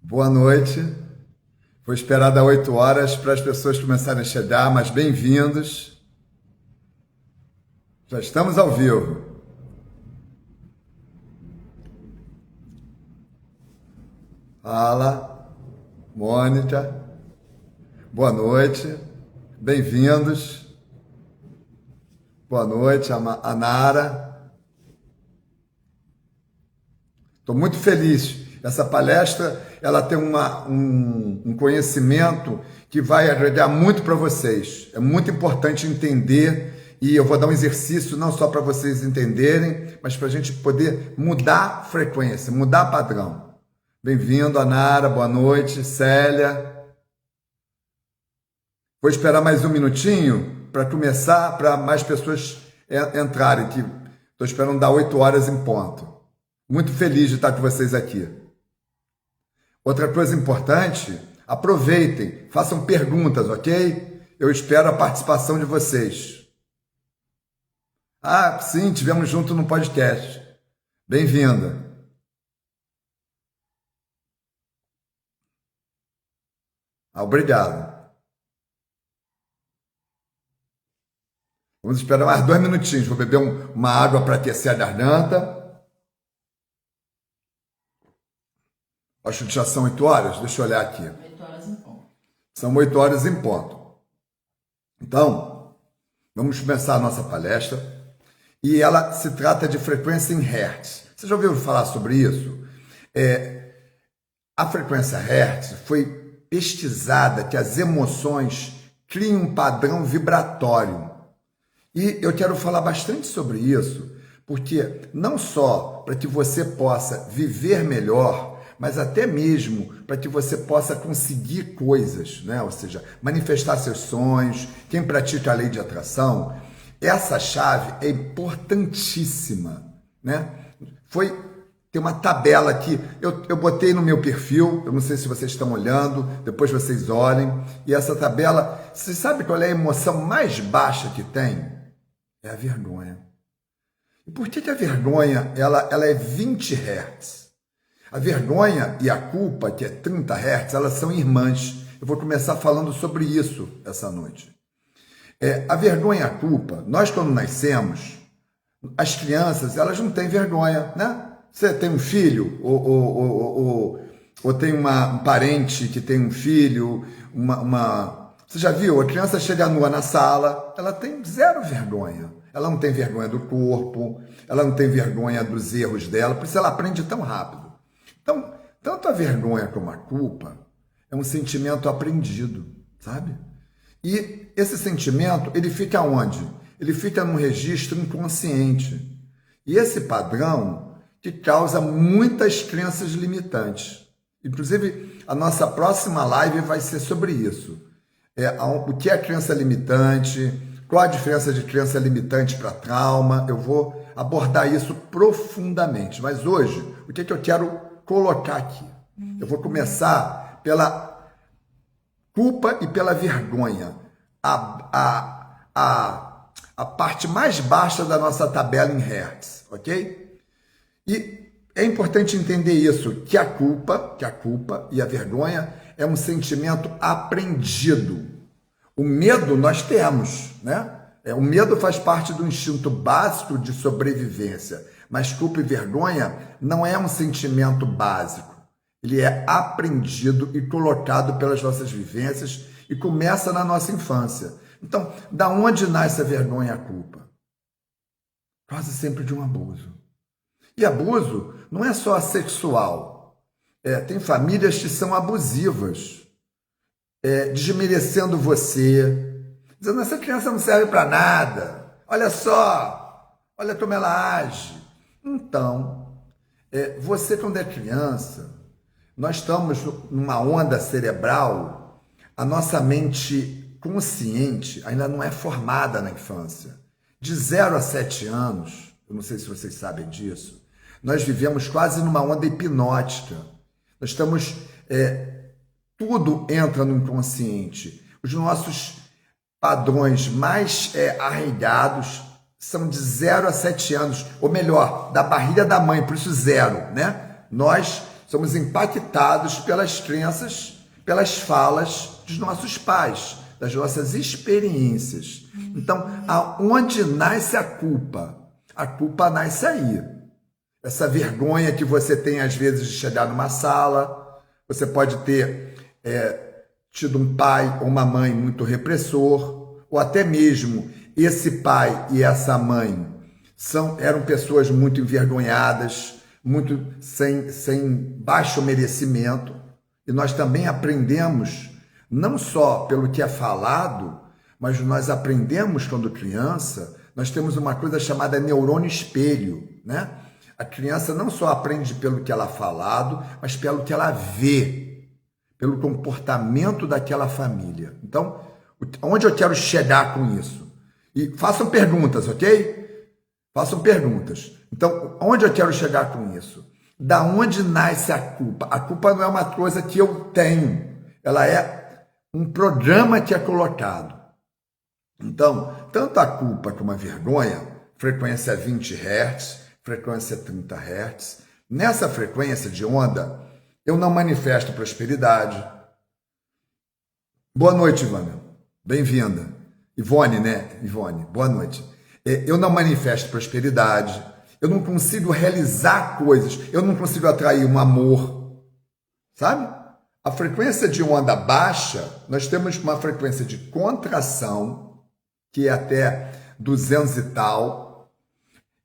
Boa noite. Vou esperar dar 8 horas para as pessoas começarem a chegar, mas bem-vindos. Já estamos ao vivo. Fala, Mônica. Boa noite. Bem-vindos. Boa noite, a Nara. Estou muito feliz. Essa palestra, ela tem um conhecimento que vai agregar muito para vocês. É muito importante entender, e eu vou dar um exercício não só para vocês entenderem, mas para a gente poder mudar a frequência, mudar padrão. Bem-vindo, Anara, boa noite, Célia. Vou esperar mais um minutinho para começar, para mais pessoas entrarem, que estou esperando dar 8 horas em ponto. Muito feliz de estar com vocês aqui. Outra coisa importante, aproveitem, façam perguntas, ok? Eu espero a participação de vocês. Ah, sim, tivemos junto no podcast. Bem-vinda. Obrigado. Vamos esperar mais 2 minutinhos. Vou beber uma água para aquecer a garganta. Acho que já são 8 horas. Deixa eu olhar aqui. 8 horas em ponto. São 8 horas em ponto. Então, vamos começar a nossa palestra. E ela se trata de frequência em Hertz. Você já ouviu falar sobre isso? A frequência Hertz foi pesquisada que as emoções criam um padrão vibratório. E eu quero falar bastante sobre isso, porque não só para que você possa viver melhor, mas até mesmo para que você possa conseguir coisas, né? Ou seja, manifestar seus sonhos. Quem pratica a lei de atração, essa chave é importantíssima, né? Tem uma tabela aqui, eu botei no meu perfil, eu não sei se vocês estão olhando, depois vocês olhem, e essa tabela, você sabe qual é a emoção mais baixa que tem? É a vergonha. E por que a vergonha ela é 20 Hz? A vergonha e a culpa, que é 30 Hz, elas são irmãs. Eu vou começar falando sobre isso essa noite. A vergonha e a culpa, nós quando nascemos, as crianças, elas não têm vergonha, né? Você tem um filho, ou tem um parente que tem um filho, Você já viu? A criança chega nua na sala, ela tem zero vergonha. Ela não tem vergonha do corpo, ela não tem vergonha dos erros dela, por isso ela aprende tão rápido. Então, tanto a vergonha como a culpa é um sentimento aprendido, sabe? E esse sentimento, ele fica onde? Ele fica num registro inconsciente. E esse padrão que causa muitas crenças limitantes. Inclusive, a nossa próxima live vai ser sobre isso. O que é crença limitante, qual a diferença de crença limitante para trauma. Eu vou abordar isso profundamente. Mas hoje, o que eu quero colocar aqui? Eu vou começar pela culpa e pela vergonha. A parte mais baixa da nossa tabela em Hertz, ok? E é importante entender isso, que a culpa e a vergonha é um sentimento aprendido. O medo nós temos, né? O medo faz parte do instinto básico de sobrevivência, mas culpa e vergonha não é um sentimento básico. Ele é aprendido e colocado pelas nossas vivências e começa na nossa infância. Então, da onde nasce a vergonha e a culpa? Quase sempre de um abuso. E abuso não é só sexual. Tem famílias que são abusivas, desmerecendo você, dizendo, essa criança não serve para nada, olha só, olha como ela age. Então, você quando é criança, nós estamos numa onda cerebral, a nossa mente consciente ainda não é formada na infância. De 0 a 7 anos, eu não sei se vocês sabem disso, nós vivemos quase numa onda hipnótica. Nós estamos... tudo entra no inconsciente. Os nossos padrões mais arraigados são de 0 a 7 anos, ou melhor, da barriga da mãe, por isso 0, né? Nós somos impactados pelas crenças, pelas falas dos nossos pais, das nossas experiências. Então, aonde nasce a culpa? A culpa nasce aí. Essa vergonha que você tem, às vezes, de chegar numa sala, você pode ter tido um pai ou uma mãe muito repressor, ou até mesmo esse pai e essa mãe eram pessoas muito envergonhadas, muito sem baixo merecimento, e nós também aprendemos, não só pelo que é falado, mas nós aprendemos quando criança, nós temos uma coisa chamada neurônio espelho, né? A criança não só aprende pelo que ela é falado, mas pelo que ela vê, pelo comportamento daquela família. Então, onde eu quero chegar com isso? E façam perguntas, ok? Façam perguntas. Então, onde eu quero chegar com isso? Da onde nasce a culpa? A culpa não é uma coisa que eu tenho, ela é um programa que é colocado. Então, tanto a culpa como a vergonha, frequência 20 Hz, frequência 30 Hz, nessa frequência de onda, eu não manifesto prosperidade. Boa noite, Ivana. Bem-vinda. Ivone, né? Ivone, boa noite. Eu não manifesto prosperidade, eu não consigo realizar coisas, eu não consigo atrair um amor, sabe? A frequência de onda baixa, nós temos uma frequência de contração, que é até 200 e tal,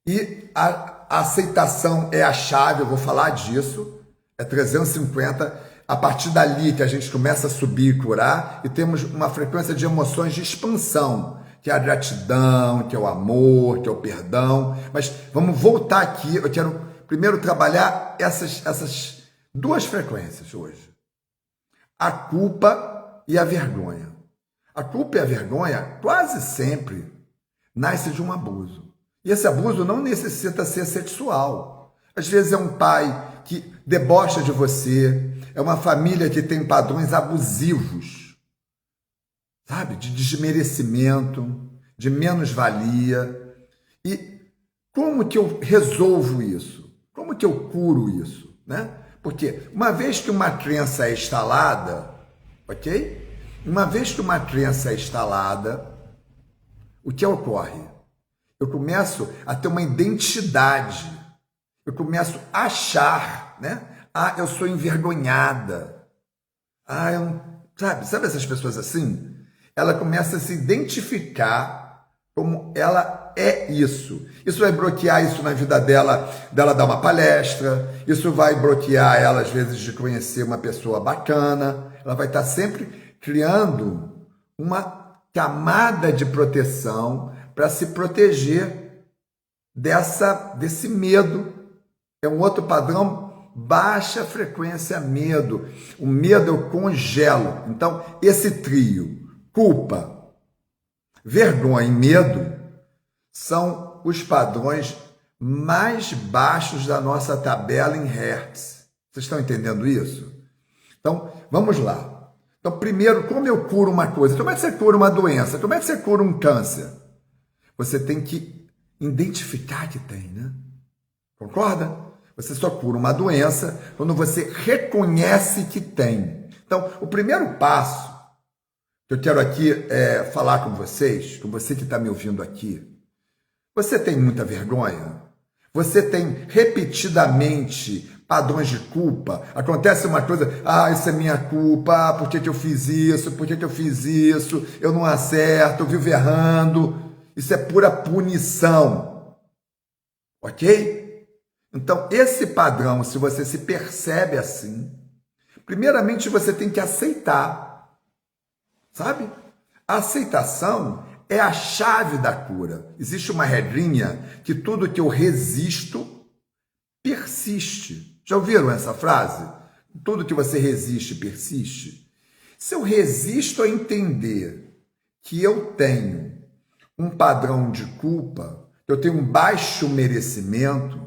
e a aceitação é a chave, eu vou falar disso, é 350, a partir dali que a gente começa a subir e curar, e temos uma frequência de emoções de expansão, que é a gratidão, que é o amor, que é o perdão. Mas vamos voltar aqui, eu quero primeiro trabalhar essas duas frequências hoje. A culpa e a vergonha. A culpa e a vergonha quase sempre nasce de um abuso. E esse abuso não necessita ser sexual. Às vezes é um pai que debocha de você, é uma família que tem padrões abusivos, sabe? De desmerecimento, de menos-valia. E como que eu resolvo isso? Como que eu curo isso, né? Porque uma vez que uma crença é instalada, ok? Uma vez que uma crença é instalada, o que ocorre? Eu começo a ter uma identidade. Eu começo a achar, né? Ah, eu sou envergonhada. Ah, eu não... Sabe essas pessoas assim? Ela começa a se identificar como ela é isso. Isso vai bloquear isso na vida dela dar uma palestra, isso vai bloquear ela, às vezes, de conhecer uma pessoa bacana. Ela vai estar sempre criando uma camada de proteção para se proteger desse medo. É um outro padrão, baixa frequência medo. O medo eu congelo. Então, esse trio, culpa, vergonha e medo, são os padrões mais baixos da nossa tabela em Hertz. Vocês estão entendendo isso? Então, vamos lá. Então, primeiro, como eu curo uma coisa? Como é que você cura uma doença? Como é que você cura um câncer? Você tem que identificar que tem, né? Concorda? Você só cura uma doença quando você reconhece que tem. Então, o primeiro passo que eu quero aqui falar com vocês, com você que está me ouvindo aqui, você tem muita vergonha? Você tem repetidamente padrões de culpa? Acontece uma coisa, isso é minha culpa, por que eu fiz isso, por que eu fiz isso, eu não acerto, eu vivo errando. Isso é pura punição, ok? Então, esse padrão, se você se percebe assim, primeiramente você tem que aceitar, sabe? A aceitação é a chave da cura. Existe uma regrinha que tudo que eu resisto, persiste. Já ouviram essa frase? Tudo que você resiste, persiste. Se eu resisto a entender que eu tenho um padrão de culpa, eu tenho um baixo merecimento,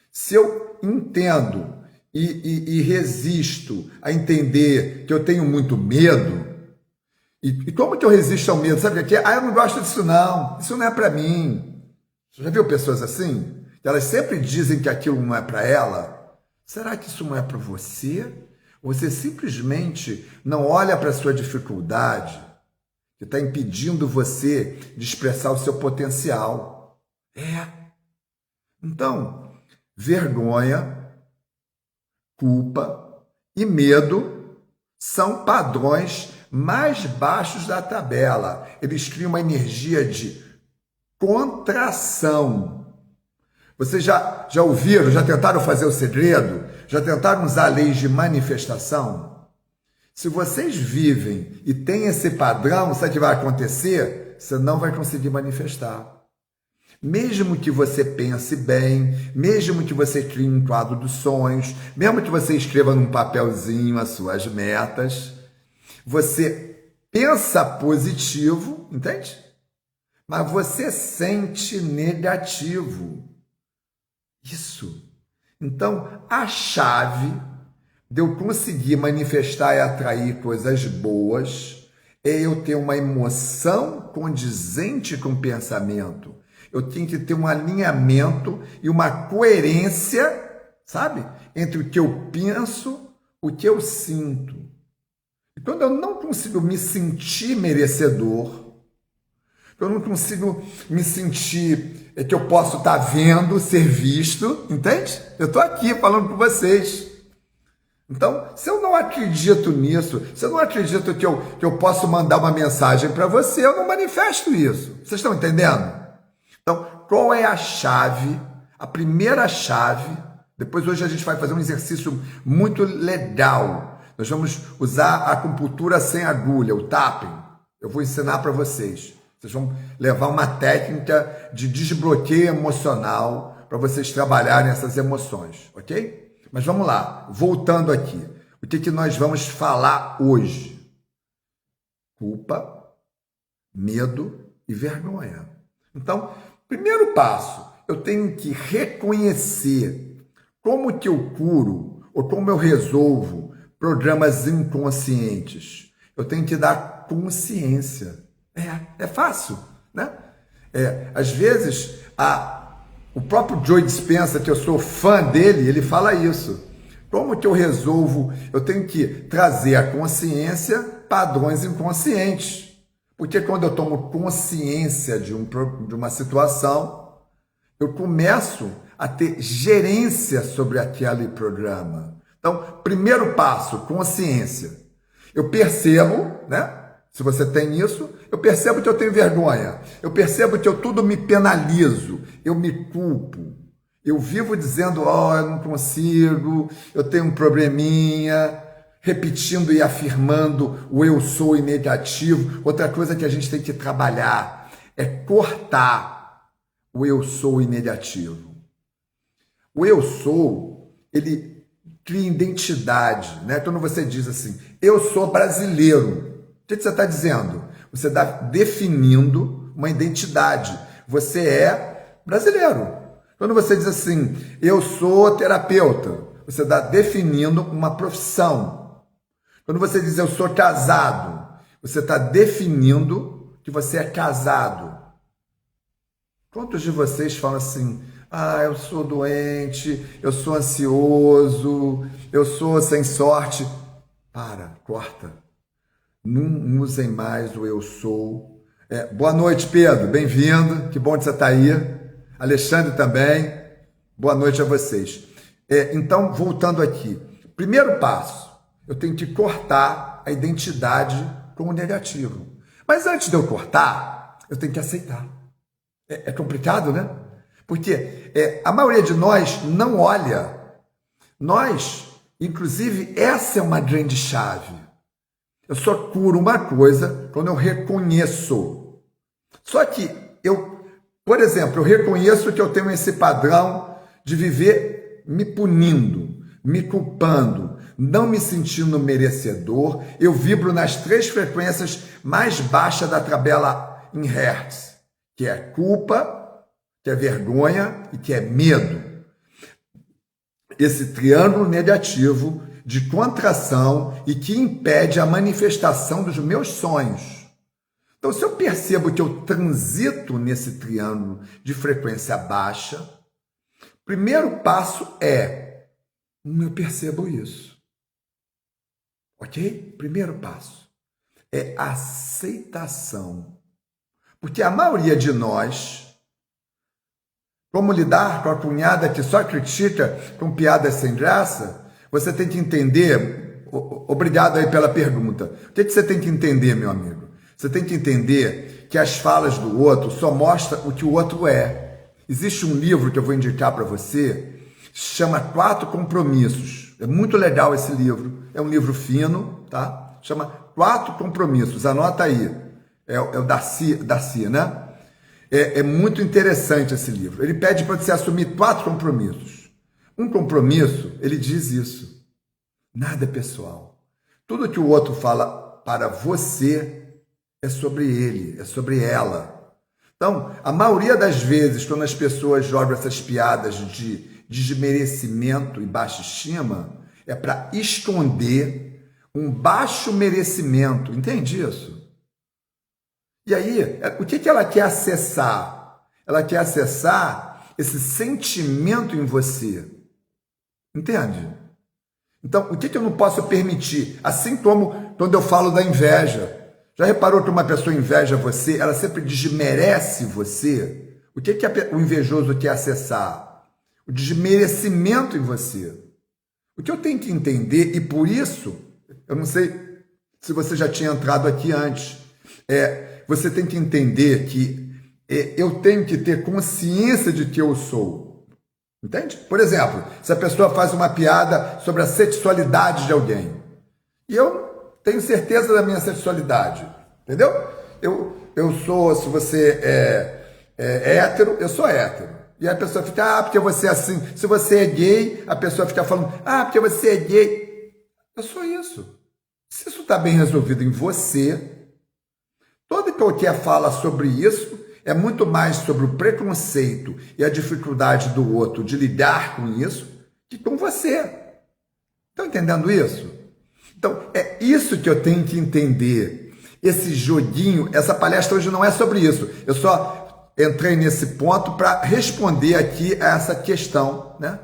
se eu entendo e resisto a entender que eu tenho muito medo, e como que eu resisto ao medo? Sabe o que é? Eu não gosto disso não é para mim. Você já viu pessoas assim? Elas sempre dizem que aquilo não é para ela, Será que isso não é para você? Você simplesmente não olha para a sua dificuldade, que está impedindo você de expressar o seu potencial. Então, vergonha, culpa e medo são padrões mais baixos da tabela. Eles criam uma energia de contração. Vocês já ouviram, já tentaram fazer o segredo? Já tentaram usar leis de manifestação? Se vocês vivem e têm esse padrão, sabe o que vai acontecer? Você não vai conseguir manifestar. Mesmo que você pense bem, mesmo que você crie um quadro dos sonhos, mesmo que você escreva num papelzinho as suas metas, você pensa positivo, entende? Mas você sente negativo. Isso. Então, a chave de eu conseguir manifestar e atrair coisas boas é eu ter uma emoção condizente com o pensamento. Eu tenho que ter um alinhamento e uma coerência, sabe? Entre o que eu penso, o que eu sinto. E quando eu não consigo me sentir merecedor, eu não consigo me sentir que eu posso estar vendo, ser visto, entende? Eu estou aqui falando com vocês. Então, se eu não acredito nisso, se eu não acredito que eu posso mandar uma mensagem para você, eu não manifesto isso. Vocês estão entendendo? Então, qual é a chave? A primeira chave, depois hoje a gente vai fazer um exercício muito legal. Nós vamos usar a acupuntura sem agulha, o tapping. Eu vou ensinar para vocês. Vocês vão levar uma técnica de desbloqueio emocional para vocês trabalharem essas emoções, ok? Mas vamos lá, voltando aqui. O que nós vamos falar hoje? Culpa, medo e vergonha. Então, primeiro passo, eu tenho que reconhecer como que eu curo ou como eu resolvo programas inconscientes. Eu tenho que dar consciência. É fácil, né? Às vezes, o próprio Joe Dispenza, que eu sou fã dele, ele fala isso. Como que eu resolvo? Eu tenho que trazer à consciência padrões inconscientes. Porque quando eu tomo consciência de uma situação, eu começo a ter gerência sobre aquele programa. Então, primeiro passo, consciência. Eu percebo, né? Se você tem isso, eu percebo que eu tenho vergonha. Eu percebo que eu tudo me penalizo. Eu me culpo. Eu vivo dizendo, eu não consigo, eu tenho um probleminha, repetindo e afirmando o eu sou e negativo. Outra coisa que a gente tem que trabalhar é cortar o eu sou e negativo. O eu sou, ele cria identidade, né? Quando você diz assim, eu sou brasileiro, o que você está dizendo? Você está definindo uma identidade. Você é brasileiro. Quando você diz assim, eu sou terapeuta, você está definindo uma profissão. Quando você diz eu sou casado, você está definindo que você é casado. Quantos de vocês falam assim, eu sou doente, eu sou ansioso, eu sou sem sorte? Corta. Não usem mais o eu sou. Boa noite, Pedro, bem-vindo, que bom que você está aí. Alexandre também, boa noite a vocês. Então, voltando aqui, primeiro passo, eu tenho que cortar a identidade como negativo. Mas antes de eu cortar, eu tenho que aceitar. É complicado, né? Porque a maioria de nós não olha. Nós, inclusive, essa é uma grande chave. Eu só curo uma coisa quando eu reconheço. Só que por exemplo, eu reconheço que eu tenho esse padrão de viver me punindo, me culpando, não me sentindo merecedor. Eu vibro nas 3 frequências mais baixas da tabela em Hertz, que é culpa, que é vergonha e que é medo. Esse triângulo negativo de contração e que impede a manifestação dos meus sonhos. Então, se eu percebo que eu transito nesse triângulo de frequência baixa, primeiro passo é Eu percebo isso. Ok? Primeiro passo é aceitação. Porque a maioria de nós, como lidar com a cunhada que só critica com piadas sem graça, você tem que entender. Obrigado aí pela pergunta. O que você tem que entender, meu amigo? Você tem que entender que as falas do outro só mostram o que o outro é. Existe um livro que eu vou indicar para você, chama 4 Compromissos. É muito legal esse livro. É um livro fino, tá? Chama 4 Compromissos. Anota aí. É o Darcy, né? É muito interessante esse livro. Ele pede para você assumir 4 compromissos. Um compromisso, ele diz isso. Nada é pessoal. Tudo que o outro fala para você é sobre ele, é sobre ela. Então, a maioria das vezes, quando as pessoas jogam essas piadas de desmerecimento e baixa estima, é para esconder um baixo merecimento. Entende isso? E aí, o que ela quer acessar? Ela quer acessar esse sentimento em você. Entende? Então, o que eu não posso permitir? Assim como quando eu falo da inveja. Já reparou que uma pessoa inveja você, ela sempre desmerece você? O que o invejoso quer acessar? O desmerecimento em você. O que eu tenho que entender, e por isso, eu não sei se você já tinha entrado aqui antes, você tem que entender que eu tenho que ter consciência de que eu sou. Entende? Por exemplo, se a pessoa faz uma piada sobre a sexualidade de alguém, e eu tenho certeza da minha sexualidade, entendeu? Eu sou, se você é hétero, eu sou hétero. E a pessoa fica, porque você é assim. Se você é gay, a pessoa fica falando, porque você é gay. É só isso. Se isso está bem resolvido em você, toda e qualquer fala sobre isso é muito mais sobre o preconceito e a dificuldade do outro de lidar com isso que com você. Estão entendendo isso? Então, é isso que eu tenho que entender. Esse joguinho, essa palestra hoje não é sobre isso. Eu só entrei nesse ponto para responder aqui a essa questão, né?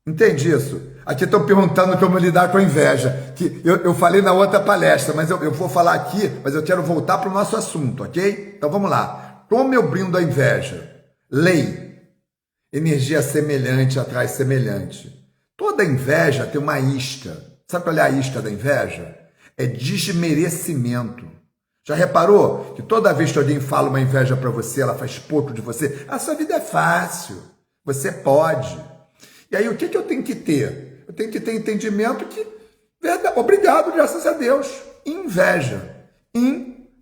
Entende isso? Aqui estão perguntando como lidar com a inveja, que eu falei na outra palestra, mas eu vou falar aqui, mas eu quero voltar para o nosso assunto, ok? Então vamos lá. Como eu brindo a inveja? Lei. Energia semelhante atrai semelhante. Toda inveja tem uma isca. Sabe qual é a isca da inveja? É desmerecimento. Já reparou que toda vez que alguém fala uma inveja para você, ela faz pouco de você? A sua vida é fácil, você pode. E aí o que eu tenho que ter? Eu tenho que ter entendimento que, verdade, obrigado, graças a Deus, inveja.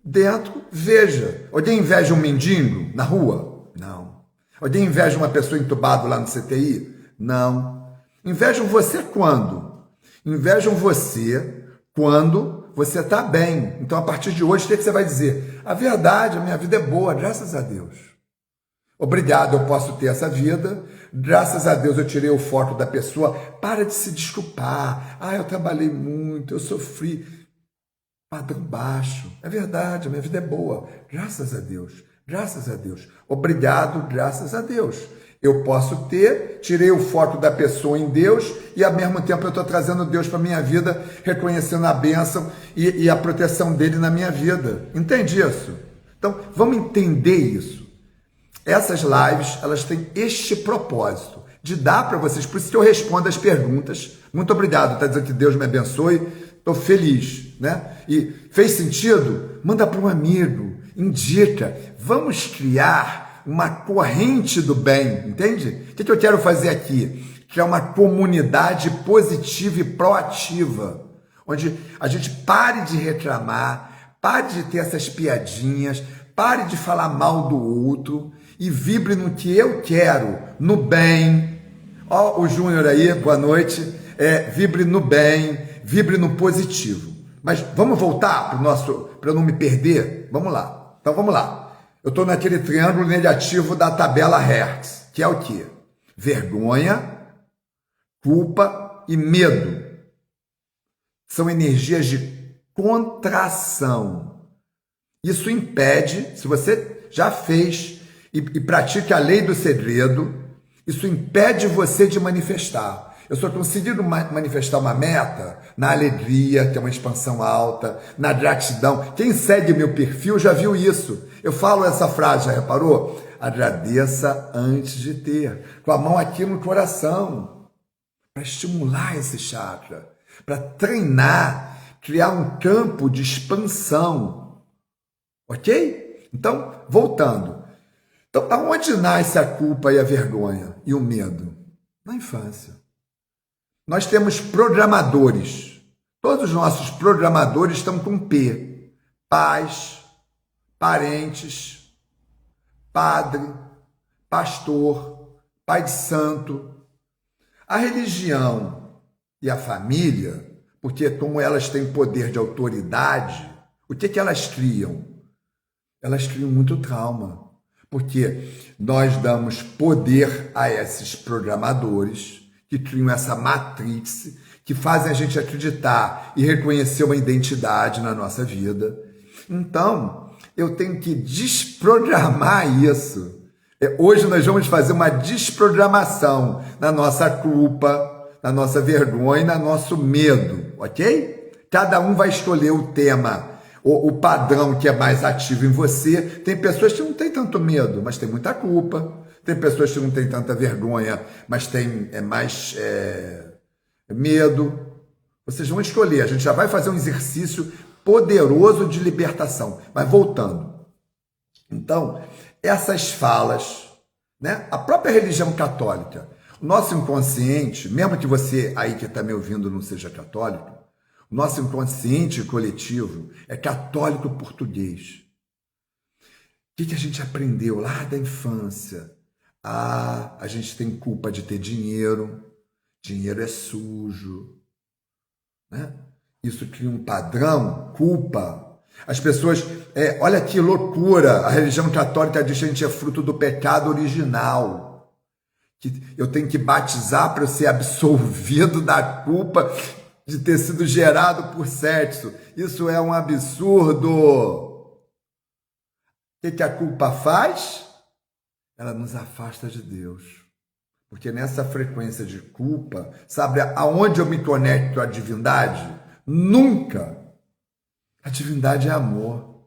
Dentro, veja. Alguém inveja um mendigo na rua? Não. Alguém inveja uma pessoa entubada lá no CTI? Não. Invejam você quando? Invejam você quando você está bem. Então, a partir de hoje, o que você vai dizer? A verdade, a minha vida é boa, graças a Deus. Obrigado, eu posso ter essa vida. Graças a Deus eu tirei o foco da pessoa. Para de se desculpar. Eu trabalhei muito, eu sofri. Padrão baixo. É verdade, a minha vida é boa. Graças a Deus. Graças a Deus. Obrigado, graças a Deus. Eu posso ter, tirei o foco da pessoa em Deus e ao mesmo tempo eu estou trazendo Deus para a minha vida, reconhecendo a bênção e a proteção dele na minha vida. Entende isso? Então, vamos entender isso. Essas lives, elas têm este propósito de dar para vocês, por isso que eu respondo as perguntas. Muito obrigado, está dizendo que Deus me abençoe, estou feliz, né? E fez sentido? Manda para um amigo, indica, vamos criar uma corrente do bem, entende? O que eu quero fazer aqui? Criar uma comunidade positiva e proativa, onde a gente pare de reclamar, pare de ter essas piadinhas, pare de falar mal do outro e vibre no que eu quero, no bem. Ó, o Júnior aí, boa noite. Vibre no bem, vibre no positivo. Mas vamos voltar para eu não me perder? Vamos lá. Então vamos lá. Eu estou naquele triângulo negativo da tabela Hertz, que é o quê? Vergonha, culpa e medo. São energias de contração. Isso impede, se você já fez e pratica a lei do segredo, isso impede você de manifestar. Eu só consigo manifestar uma meta na alegria, que é uma expansão alta, na gratidão. Quem segue meu perfil já viu isso. Eu falo essa frase, já reparou? Agradeça antes de ter. Com a mão aqui no coração, para estimular esse chakra, para treinar, criar um campo de expansão. Ok? Então, voltando. Então, aonde nasce a culpa e a vergonha e o medo? Na infância. Nós temos programadores. Todos os nossos programadores estão com P. Pais, parentes, padre, pastor, pai de santo. A religião e a família, porque como elas têm poder de autoridade, o que elas criam? Elas criam muito trauma. Porque nós damos poder a esses programadores que criam essa matrix, que fazem a gente acreditar e reconhecer uma identidade na nossa vida. Então, eu tenho que desprogramar isso. Hoje nós vamos fazer uma desprogramação na nossa culpa, na nossa vergonha e no nosso medo, ok? Cada um vai escolher o tema, o padrão que é mais ativo em você. Tem pessoas que não têm tanto medo, mas tem muita culpa. Tem pessoas que não têm tanta vergonha, mas tem mais medo. Vocês vão escolher. A gente já vai fazer um exercício poderoso de libertação. Mas voltando. Então, essas falas, né? A própria religião católica, o nosso inconsciente, mesmo que você aí que está me ouvindo não seja católico, o nosso inconsciente coletivo é católico português. O que a gente aprendeu lá da infância? A gente tem culpa de ter dinheiro, dinheiro é sujo, né? Isso cria um padrão, culpa. As pessoas, olha que loucura, a religião católica diz que a gente é fruto do pecado original, que eu tenho que batizar para eu ser absolvido da culpa de ter sido gerado por sexo. Isso é um absurdo. O que a culpa faz? Ela nos afasta de Deus. Porque nessa frequência de culpa, sabe aonde eu me conecto à divindade? Nunca. A divindade é amor.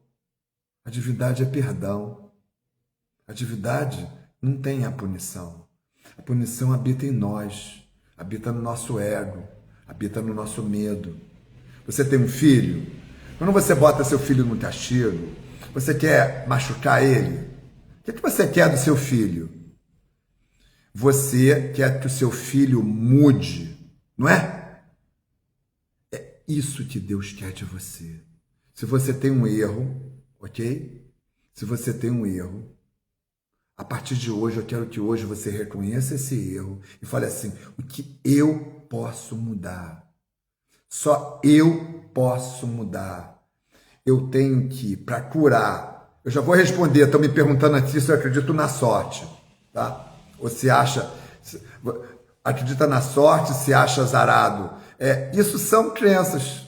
A divindade é perdão. A divindade não tem a punição. A punição habita em nós, habita no nosso ego, habita no nosso medo. Você tem um filho, quando você bota seu filho no castigo, você quer machucar ele? O que você quer do seu filho? Você quer que o seu filho mude, não é? É isso que Deus quer de você. Se você tem um erro, ok? Se você tem um erro, a partir de hoje, eu quero que hoje você reconheça esse erro e fale assim, o que eu posso mudar? Só eu posso mudar. Eu tenho que, para curar, eu já vou responder, estão me perguntando aqui se eu acredito na sorte, tá? Ou se acha, acredita na sorte, se acha azarado. Isso são crenças.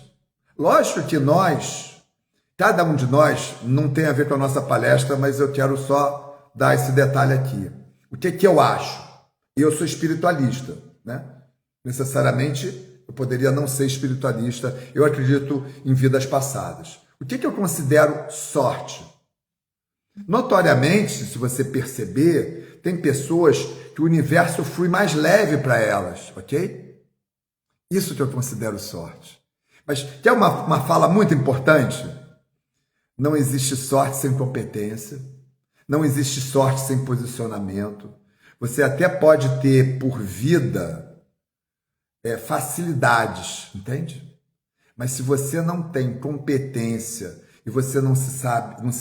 Lógico que nós, cada um de nós, não tem a ver com a nossa palestra, mas eu quero só dar esse detalhe aqui. O que eu acho? Eu sou espiritualista, né? Necessariamente, eu poderia não ser espiritualista, eu acredito em vidas passadas. O que eu considero sorte? Notoriamente, se você perceber, tem pessoas que o universo flui mais leve para elas, ok? Isso que eu considero sorte. Mas quer uma fala muito importante? Não existe sorte sem competência, não existe sorte sem posicionamento. Você até pode ter por vida facilidades, entende? Mas se você não tem competência e você não se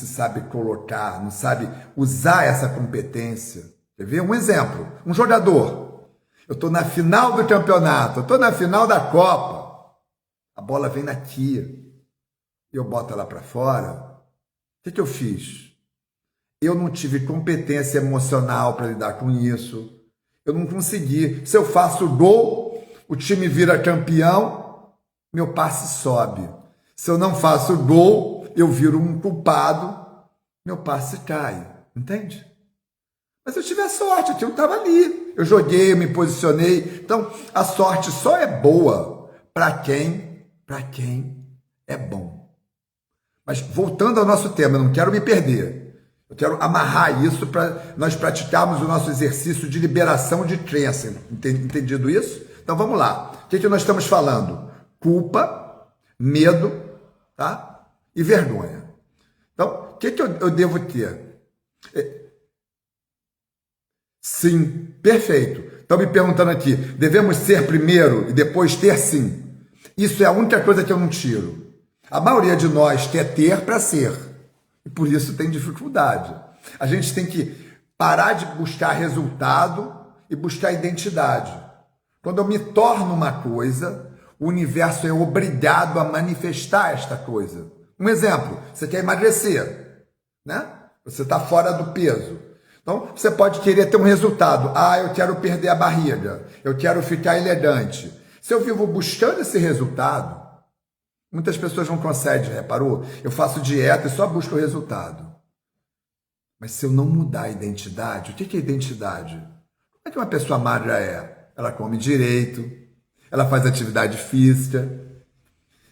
sabe colocar, não sabe usar essa competência, quer ver? Um exemplo, um jogador. Eu estou na final do campeonato, eu estou na final da Copa, a bola vem aqui, eu boto ela para fora. O que eu fiz? Eu não tive competência emocional para lidar com isso, eu não consegui. Se eu faço gol, o time vira campeão, meu passe sobe. Se eu não faço gol, eu viro um culpado, meu passe cai. Entende? Mas eu tive a sorte, aquilo estava ali. Eu joguei, eu me posicionei. Então, a sorte só é boa para quem é bom. Mas voltando ao nosso tema, eu não quero me perder. Eu quero amarrar isso para nós praticarmos o nosso exercício de liberação de crença. Entendido isso? Então vamos lá. O que nós estamos falando? Culpa, medo, tá? E vergonha. Então, o que eu devo ter? Sim, perfeito. Estão me perguntando aqui, devemos ser primeiro e depois ter sim? Isso é a única coisa que eu não tiro. A maioria de nós quer ter para ser. E por isso tem dificuldade. A gente tem que parar de buscar resultado e buscar identidade. Quando eu me torno uma coisa, o universo é obrigado a manifestar esta coisa. Um exemplo, você quer emagrecer, né? Você está fora do peso. Então, você pode querer ter um resultado. Eu quero perder a barriga. Eu quero ficar elegante. Se eu vivo buscando esse resultado, muitas pessoas não conseguem, reparou? Eu faço dieta e só busco o resultado. Mas se eu não mudar a identidade, o que é identidade? Como é que uma pessoa magra é? Ela come direito, ela faz atividade física.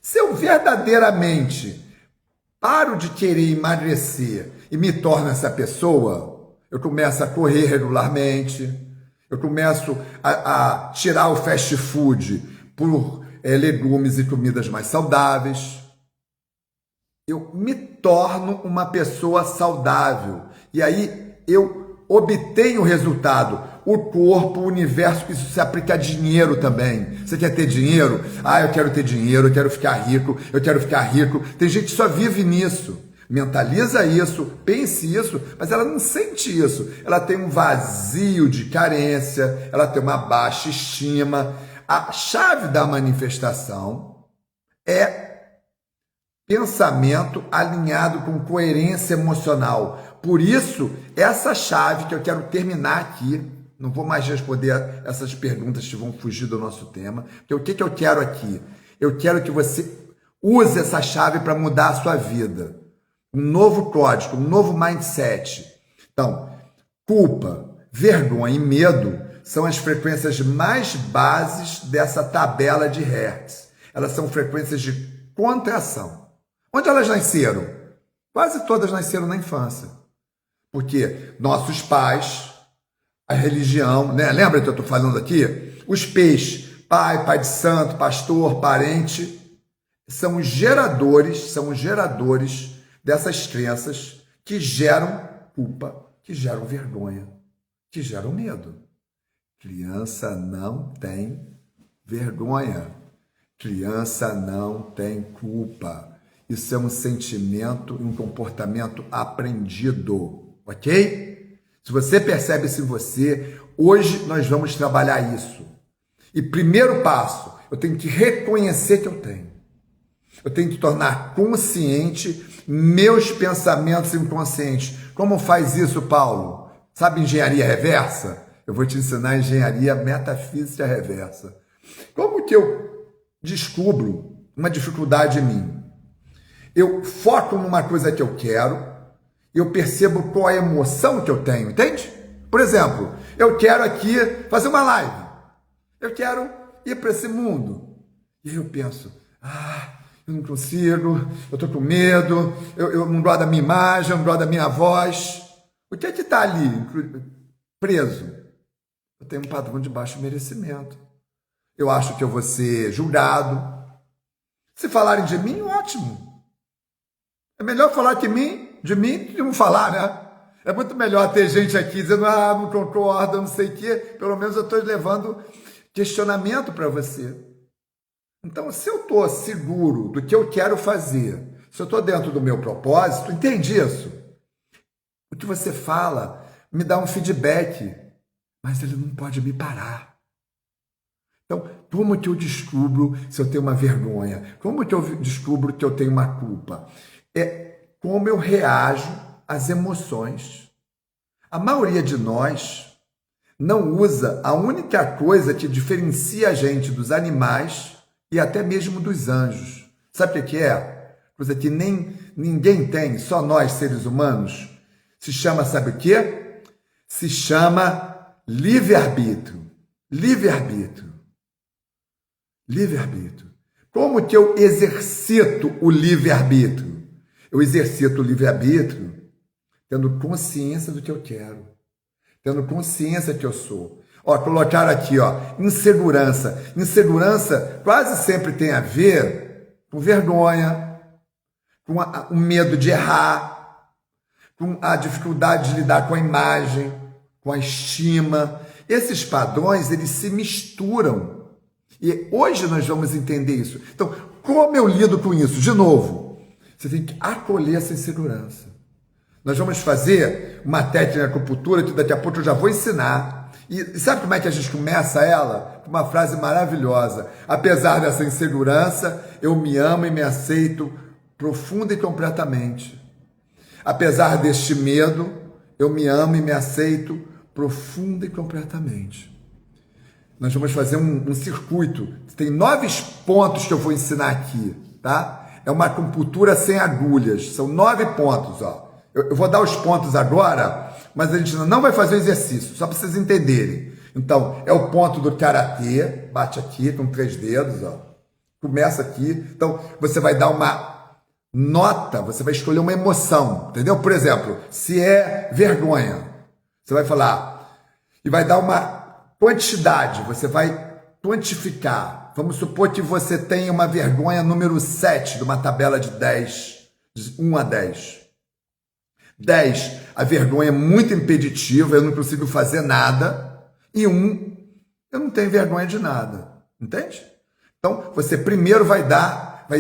Se eu verdadeiramente paro de querer emagrecer e me torno essa pessoa, eu começo a correr regularmente, eu começo a tirar o fast food por legumes e comidas mais saudáveis. Eu me torno uma pessoa saudável. E aí eu obtenho o resultado. O corpo, o universo, isso se aplica a dinheiro também. Você quer ter dinheiro? Eu quero ter dinheiro, eu quero ficar rico, eu quero ficar rico. Tem gente que só vive nisso. Mentaliza isso, pense isso, mas ela não sente isso. Ela tem um vazio de carência, ela tem uma baixa estima. A chave da manifestação é pensamento alinhado com coerência emocional. Por isso, essa chave que eu quero terminar aqui, não vou mais responder essas perguntas que vão fugir do nosso tema, porque o que eu quero aqui? Eu quero que você use essa chave para mudar a sua vida. Um novo código, um novo mindset. Então, culpa, vergonha e medo são as frequências mais bases dessa tabela de Hertz. Elas são frequências de contração. Onde elas nasceram? Quase todas nasceram na infância. Porque nossos pais, a religião, né? Lembra que eu estou falando aqui? Os peixes, pai de santo, pastor, parente, são os geradores dessas crenças que geram culpa, que geram vergonha, que geram medo. Criança não tem vergonha. Criança não tem culpa. Isso é um sentimento e um comportamento aprendido, ok? Se você percebe isso em você, hoje nós vamos trabalhar isso. E primeiro passo, eu tenho que reconhecer que eu tenho. Eu tenho que tornar consciente meus pensamentos inconscientes. Como faz isso, Paulo? Sabe engenharia reversa? Eu vou te ensinar engenharia metafísica reversa. Como que eu descubro uma dificuldade em mim? Eu foco numa coisa que eu quero, eu percebo qual é a emoção que eu tenho, entende? Por exemplo, eu quero aqui fazer uma live. Eu quero ir para esse mundo. E aí eu penso, eu não consigo, eu estou com medo, eu não gosto da minha imagem, eu não gosto da minha voz. O que é que está ali preso? Eu tenho um padrão de baixo merecimento. Eu acho que eu vou ser julgado. Se falarem de mim, ótimo. É melhor falar de mim do que não falar, né? É muito melhor ter gente aqui dizendo, não concordo, não sei o quê. Pelo menos eu estou levando questionamento para você. Então, se eu estou seguro do que eu quero fazer, se eu estou dentro do meu propósito, entende isso? O que você fala me dá um feedback, mas ele não pode me parar. Então, como que eu descubro se eu tenho uma vergonha? Como que eu descubro que eu tenho uma culpa? É como eu reajo às emoções. A maioria de nós não usa a única coisa que diferencia a gente dos animais e até mesmo dos anjos. Sabe o que é? Coisa que nem ninguém tem, só nós, seres humanos. Se chama, sabe o quê? se chama livre-arbítrio. Livre-arbítrio. Livre-arbítrio. Como que eu exercito o livre-arbítrio? Eu exercito o livre-arbítrio tendo consciência do que eu quero, tendo consciência que eu sou. Ó, colocaram aqui, ó, insegurança. Insegurança quase sempre tem a ver com vergonha, com o medo de errar, com a dificuldade de lidar com a imagem, com a estima. Esses padrões, eles se misturam. E hoje nós vamos entender isso. Então, como eu lido com isso? De novo, você tem que acolher essa insegurança. Nós vamos fazer uma técnica de acupuntura que daqui a pouco eu já vou ensinar. E sabe como é que a gente começa ela? Com uma frase maravilhosa. Apesar dessa insegurança, eu me amo e me aceito profunda e completamente. Apesar deste medo, eu me amo e me aceito profunda e completamente. Nós vamos fazer um circuito. Tem 9 pontos que eu vou ensinar aqui, tá? É uma acupuntura sem agulhas. São 9 pontos, ó. Eu vou dar os pontos agora, mas a gente não vai fazer o exercício, só para vocês entenderem. Então, é o ponto do karatê, bate aqui com 3 dedos, ó. Começa aqui. Então, você vai dar uma nota, você vai escolher uma emoção, entendeu? Por exemplo, se é vergonha, você vai falar e vai dar uma quantidade, você vai quantificar. Vamos supor que você tenha uma vergonha número 7 de uma tabela de 10, de 1 a 10. 10, a vergonha é muito impeditiva, eu não consigo fazer nada. E 1, eu não tenho vergonha de nada. Entende? Então, você primeiro vai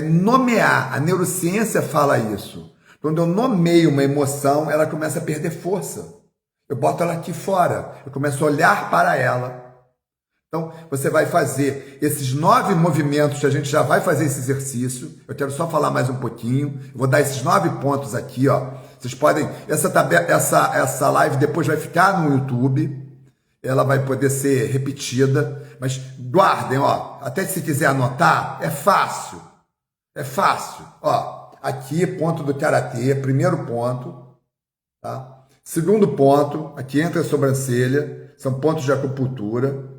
nomear. A neurociência fala isso. Quando eu nomeio uma emoção, ela começa a perder força. Eu boto ela aqui fora. Eu começo a olhar para ela. Então, você vai fazer esses 9 movimentos, que a gente já vai fazer esse exercício. Eu quero só falar mais um pouquinho. Eu vou dar esses 9 pontos aqui, ó. Vocês podem... Essa live depois vai ficar no YouTube. Ela vai poder ser repetida. Mas guardem, ó. Até se quiser anotar, é fácil. É fácil. Ó, aqui, ponto do karatê, primeiro ponto. Tá? Segundo ponto, aqui entre a sobrancelha. São pontos de acupuntura.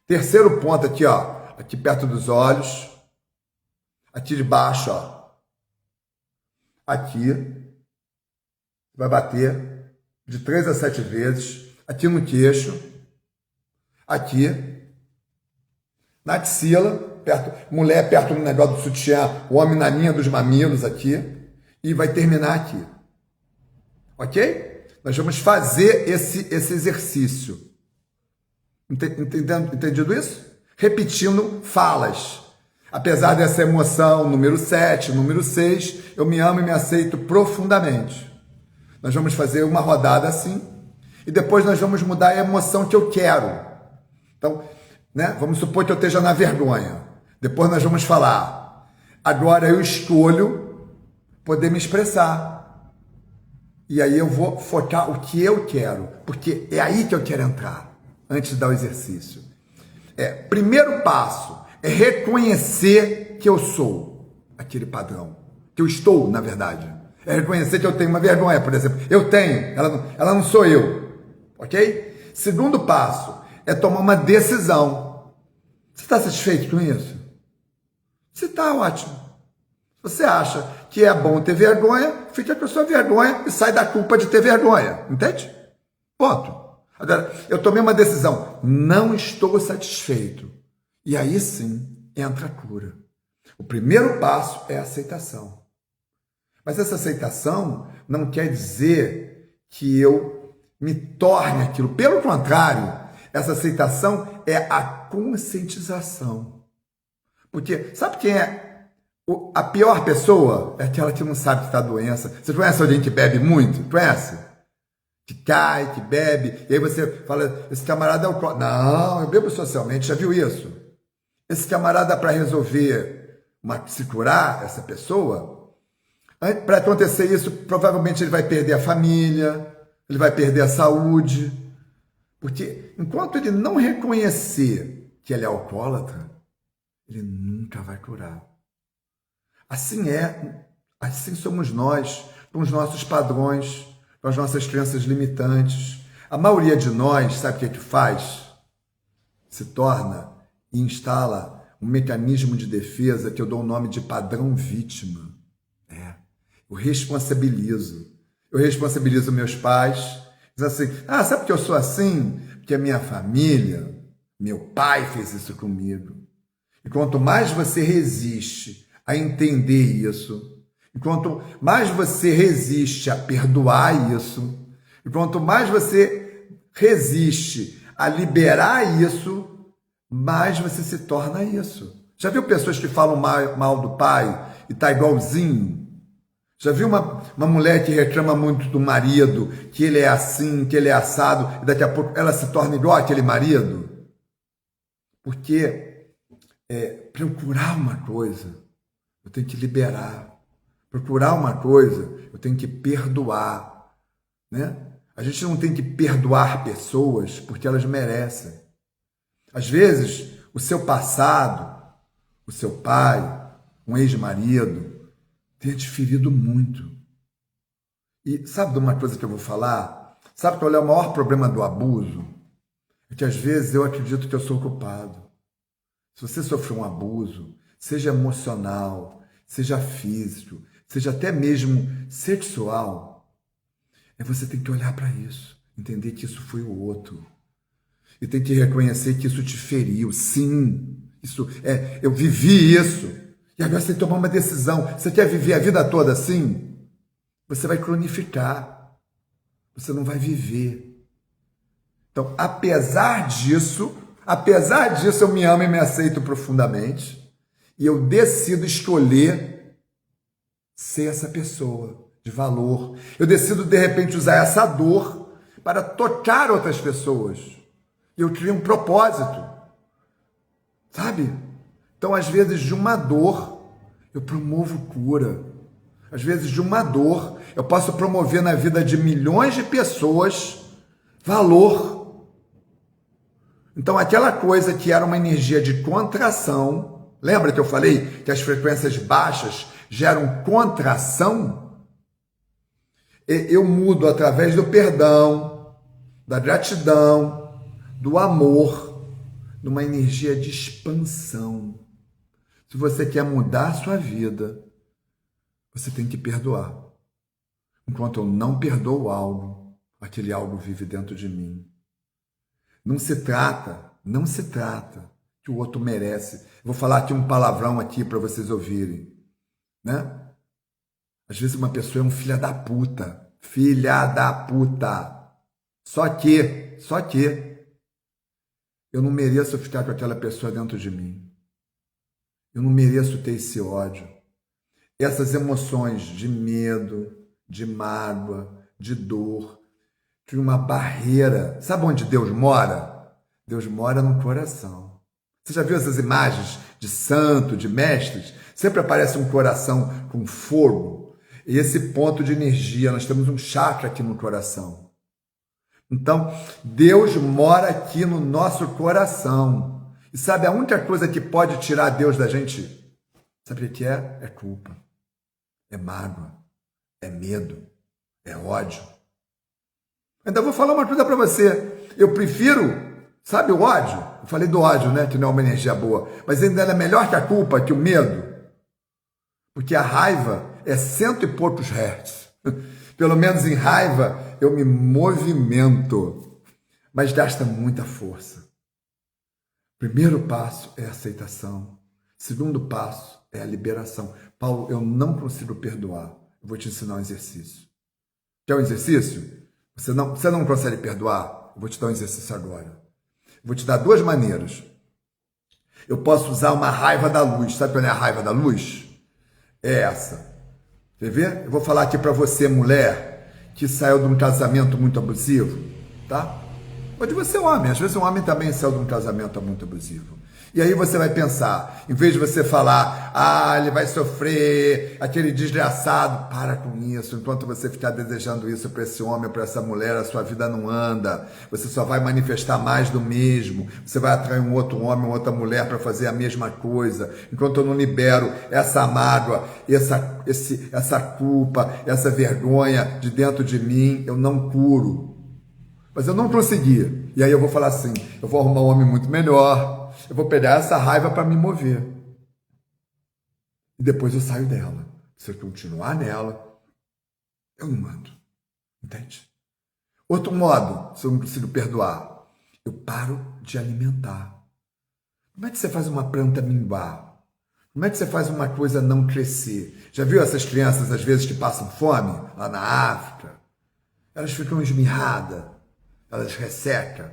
Terceiro ponto aqui, ó, aqui perto dos olhos, aqui de baixo, ó, aqui, vai bater de 3 a 7 vezes, aqui no queixo, aqui, na axila, perto, mulher perto do negócio do sutiã, o homem na linha dos mamilos aqui, e vai terminar aqui, ok? Nós vamos fazer esse exercício. Entendido isso? Repetindo falas. Apesar dessa emoção, número 7, número 6, eu me amo e me aceito profundamente. Nós vamos fazer uma rodada assim, e depois nós vamos mudar a emoção que eu quero. Então, né, vamos supor que eu esteja na vergonha. Depois nós vamos falar, agora eu escolho poder me expressar. E aí eu vou focar o que eu quero, porque é aí que eu quero entrar. Antes de dar o exercício. Primeiro passo é reconhecer que eu sou aquele padrão. Que eu estou, na verdade. É reconhecer que eu tenho uma vergonha, por exemplo. Eu tenho, ela não sou eu. Ok? Segundo passo é tomar uma decisão. Você está satisfeito com isso? Você está ótimo. Se você acha que é bom ter vergonha, fica com a sua vergonha e sai da culpa de ter vergonha. Entende? Ponto. Agora, eu tomei uma decisão, não estou satisfeito. E aí sim, entra a cura. O primeiro passo é a aceitação. Mas essa aceitação não quer dizer que eu me torne aquilo. Pelo contrário, essa aceitação é a conscientização. Porque, sabe quem é a pior pessoa? É aquela que não sabe que está doença. Você conhece alguém que bebe muito? Conhece? Que cai, que bebe, e aí você fala, esse camarada é o... Não, eu bebo socialmente, já viu isso? Esse camarada, para resolver, se curar essa pessoa, para acontecer isso, provavelmente ele vai perder a família, ele vai perder a saúde, porque enquanto ele não reconhecer que ele é alcoólatra, ele nunca vai curar. Assim somos nós, com os nossos padrões, com as nossas crenças limitantes. A maioria de nós, sabe o que faz? Se torna e instala um mecanismo de defesa que eu dou o nome de padrão vítima. Eu responsabilizo. Eu responsabilizo meus pais. Diz assim, sabe por que eu sou assim? Porque a minha família, meu pai fez isso comigo. E quanto mais você resiste a entender isso, e quanto mais você resiste a perdoar isso, e quanto mais você resiste a liberar isso, mais você se torna isso. Já viu pessoas que falam mal do pai e tá igualzinho? Já viu uma mulher que reclama muito do marido, que ele é assim, que ele é assado, e daqui a pouco ela se torna igual àquele marido? Porque procurar uma coisa, eu tenho que liberar. Procurar uma coisa, eu tenho que perdoar. Né? A gente não tem que perdoar pessoas porque elas merecem. Às vezes, o seu passado, o seu pai, um ex-marido, tenha te ferido muito. E sabe de uma coisa que eu vou falar? Sabe qual é o maior problema do abuso? É que às vezes eu acredito que eu sou culpado. Se você sofreu um abuso, seja emocional, seja físico, seja até mesmo sexual, você tem que olhar para isso, entender que isso foi o outro. E tem que reconhecer que isso te feriu. Sim, eu vivi isso. E agora você tem que tomar uma decisão. Você quer viver a vida toda assim? Você vai cronificar. Você não vai viver. Então, apesar disso, eu me amo e me aceito profundamente. E eu decido escolher ser essa pessoa de valor. Eu decido, de repente, usar essa dor para tocar outras pessoas. E eu crio um propósito. Sabe? Então, às vezes, de uma dor, eu promovo cura. Às vezes, de uma dor, eu posso promover na vida de milhões de pessoas valor. Então, aquela coisa que era uma energia de contração, lembra que eu falei que as frequências baixas geram contração? Eu mudo através do perdão, da gratidão, do amor, numa energia de expansão. Se você quer mudar a sua vida, você tem que perdoar. Enquanto eu não perdoo algo, aquele algo vive dentro de mim. Não se trata que o outro merece. Eu vou falar aqui um palavrão aqui para vocês ouvirem, né? Às vezes uma pessoa é um filho da puta. Só que eu não mereço ficar com aquela pessoa dentro de mim. Eu não mereço ter esse ódio. Essas emoções de medo, de mágoa, de dor, de uma barreira. Sabe onde Deus mora? Deus mora no coração. Você já viu essas imagens de santo, de mestres? Sempre aparece um coração com fogo. E esse ponto de energia, nós temos um chakra aqui no coração. Então, Deus mora aqui no nosso coração. E sabe a única coisa que pode tirar Deus da gente? Sabe o que é? É culpa, é mágoa, é medo, é ódio. Então, eu vou falar uma coisa para você. Eu prefiro, sabe o ódio? Eu falei do ódio, né? Que não é uma energia boa. Mas ainda é melhor que a culpa, que o medo. Porque a raiva é 100 e poucos hertz. Pelo menos em raiva eu me movimento. Mas gasta muita força. Primeiro passo é a aceitação. Segundo passo é a liberação. Paulo, eu não consigo perdoar. Eu vou te ensinar um exercício. Quer um exercício? Você não consegue perdoar? Eu vou te dar um exercício agora. Eu vou te dar duas maneiras. Eu posso usar uma raiva da luz. Sabe qual é a raiva da luz? É essa. Quer ver? Eu vou falar aqui para você, mulher, que saiu de um casamento muito abusivo, tá? Pode você homem, às vezes um homem também saiu de um casamento muito abusivo. E aí você vai pensar, em vez de você falar, ele vai sofrer, aquele desgraçado, para com isso. Enquanto você ficar desejando isso para esse homem ou para essa mulher, a sua vida não anda. Você só vai manifestar mais do mesmo. Você vai atrair um outro homem, uma outra mulher para fazer a mesma coisa. Enquanto eu não libero essa mágoa, essa culpa, essa vergonha de dentro de mim, eu não curo. Mas eu não consegui. E aí eu vou falar assim, eu vou arrumar um homem muito melhor, eu vou pegar essa raiva para me mover. E depois eu saio dela. Se eu continuar nela, eu não mando. Entende? Outro modo, se eu não consigo perdoar, eu paro de alimentar. Como é que você faz uma planta minguar? Como é que você faz uma coisa não crescer? Já viu essas crianças, às vezes, que passam fome lá na África? Elas ficam esmirradas, elas ressecam.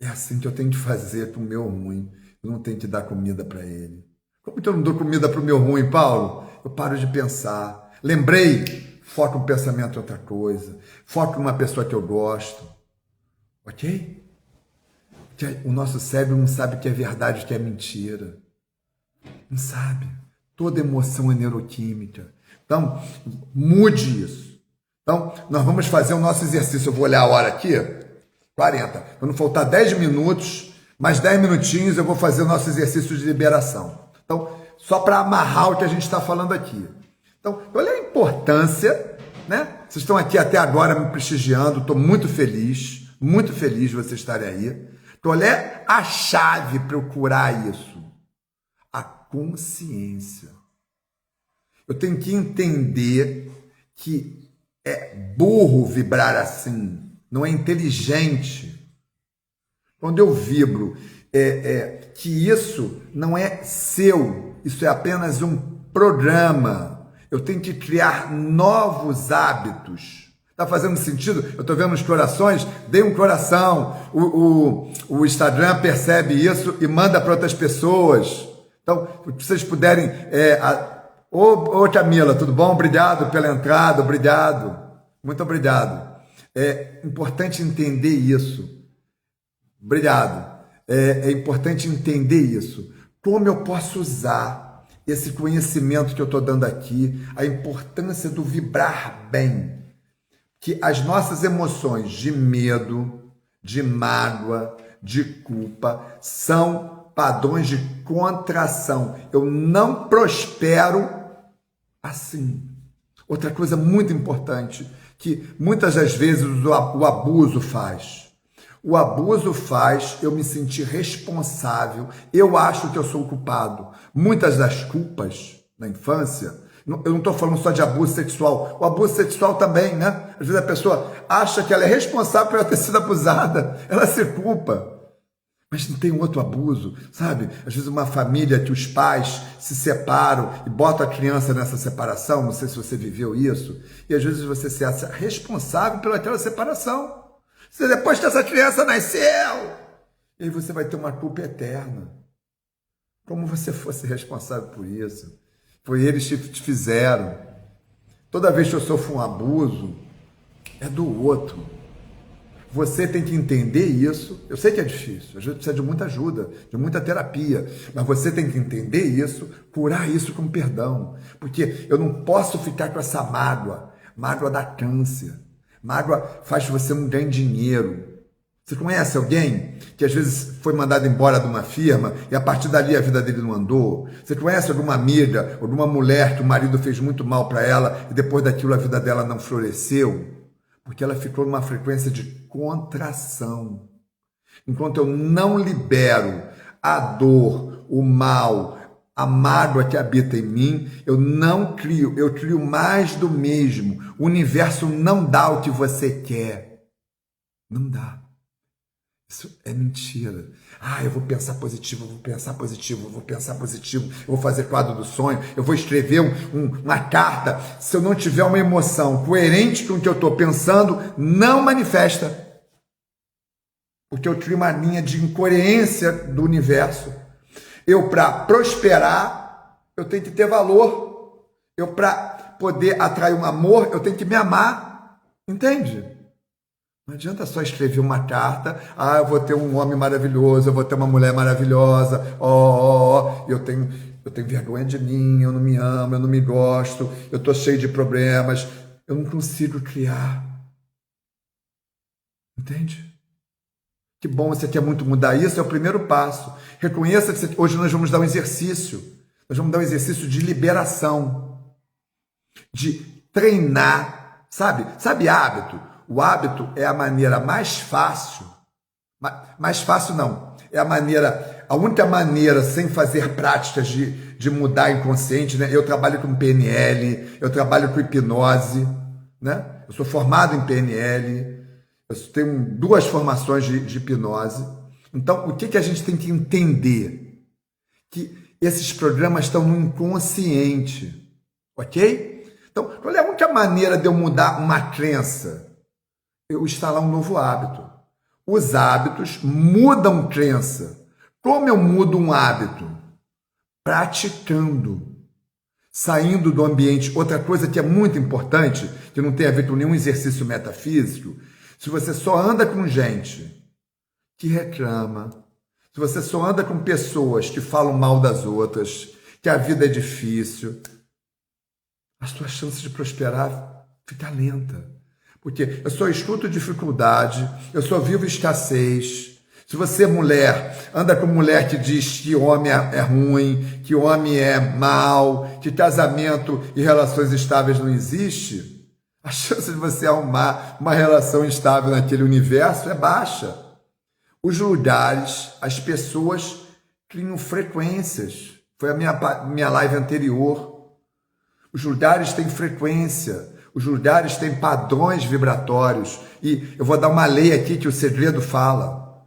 É assim que eu tenho que fazer com o meu ruim. Eu não tenho que dar comida para ele. Como que eu não dou comida para o meu ruim, Paulo? Eu paro de pensar. Lembrei, foco no pensamento em outra coisa. Foco numa pessoa que eu gosto. Ok? Porque o nosso cérebro não sabe o que é verdade e o que é mentira. Não sabe. Toda emoção é neuroquímica. Então, mude isso. Então, nós vamos fazer o nosso exercício. Eu vou olhar a hora aqui. 40. Quando faltar 10 minutos, mais 10 minutinhos, eu vou fazer o nosso exercício de liberação. Então, só para amarrar o que a gente está falando aqui. Então, olha a importância, né? Vocês estão aqui até agora me prestigiando, estou muito feliz de vocês estarem aí. Então, olha a chave para eu curar isso. A consciência. Eu tenho que entender que é burro vibrar assim, não é inteligente. Quando eu vibro que isso não é seu, isso é apenas um programa. Eu tenho que criar novos hábitos. Está fazendo sentido? Eu estou vendo os corações, dei um coração. O Instagram percebe isso e manda para outras pessoas. Então, se vocês puderem... Ô Camila, tudo bom? Obrigado pela entrada, obrigado. Muito obrigado. É importante entender isso. Obrigado. É importante entender isso. Como eu posso usar esse conhecimento que eu estou dando aqui, a importância do vibrar bem. Que as nossas emoções de medo, de mágoa, de culpa, são padrões de contração. Eu não prospero assim. Outra coisa muito importante, que muitas das vezes o abuso faz. O abuso faz eu me sentir responsável. Eu acho que eu sou o culpado. Muitas das culpas na infância, eu não estou falando só de abuso sexual. O abuso sexual também, né? Às vezes a pessoa acha que ela é responsável por ela ter sido abusada. Ela se culpa. Mas não tem um outro abuso, sabe? Às vezes uma família que os pais se separam e botam a criança nessa separação, não sei se você viveu isso, e às vezes você se acha responsável pelaquela separação. Você, depois que essa criança nasceu, e aí você vai ter uma culpa eterna. Como você fosse responsável por isso. Foi eles que te fizeram. Toda vez que eu sofro um abuso, é do outro. Você tem que entender isso. Eu sei que é difícil, às vezes precisa de muita ajuda, de muita terapia, mas você tem que entender isso, curar isso com perdão, porque eu não posso ficar com essa mágoa. Mágoa dá câncer, mágoa faz você não ganhar dinheiro. Você conhece alguém que às vezes foi mandado embora de uma firma e a partir dali a vida dele não andou? Você conhece alguma amiga, alguma mulher que o marido fez muito mal para ela e depois daquilo a vida dela não floresceu? Porque ela ficou numa frequência de contração. Enquanto eu não libero a dor, o mal, a mágoa que habita em mim, eu não crio, eu crio mais do mesmo. O universo não dá o que você quer. Não dá. Isso é mentira. Eu vou pensar positivo, eu vou pensar positivo, eu vou pensar positivo, eu vou fazer quadro do sonho, eu vou escrever uma carta. Se eu não tiver uma emoção coerente com o que eu estou pensando, não manifesta. Porque eu crio uma linha de incoerência do universo. Eu, para prosperar, eu tenho que ter valor. Eu, para poder atrair um amor, eu tenho que me amar. Entende? Não adianta só escrever uma carta, eu vou ter um homem maravilhoso, eu vou ter uma mulher maravilhosa, eu tenho vergonha de mim, eu não me amo, eu não me gosto, eu estou cheio de problemas, eu não consigo criar. Entende? Que bom, você quer muito mudar isso, é o primeiro passo. Reconheça que hoje nós vamos dar um exercício, de liberação, de treinar, sabe hábito? O hábito é a maneira mais fácil, mais fácil não, é a única maneira sem fazer práticas de mudar inconsciente, né? Eu trabalho com PNL, eu trabalho com hipnose, né? Eu sou formado em PNL, eu tenho 2 formações de hipnose. Então, o que a gente tem que entender? Que esses programas estão no inconsciente, ok? Então, qual é a única maneira de eu mudar uma crença? Eu instalar um novo hábito. Os hábitos mudam crença. Como eu mudo um hábito? Praticando. Saindo do ambiente. Outra coisa que é muito importante, que não tem a ver com nenhum exercício metafísico, se você só anda com gente que reclama, se você só anda com pessoas que falam mal das outras, que a vida é difícil, a sua chance de prosperar fica lenta. Porque eu só escuto dificuldade, eu só vivo escassez. Se você, mulher, anda com mulher que diz que homem é ruim, que homem é mau, que casamento e relações estáveis não existe, a chance de você arrumar uma relação estável naquele universo é baixa. Os lugares, as pessoas criam frequências. Foi a minha live anterior. Os lugares têm frequência. Os lugares têm padrões vibratórios. E eu vou dar uma lei aqui que o segredo fala.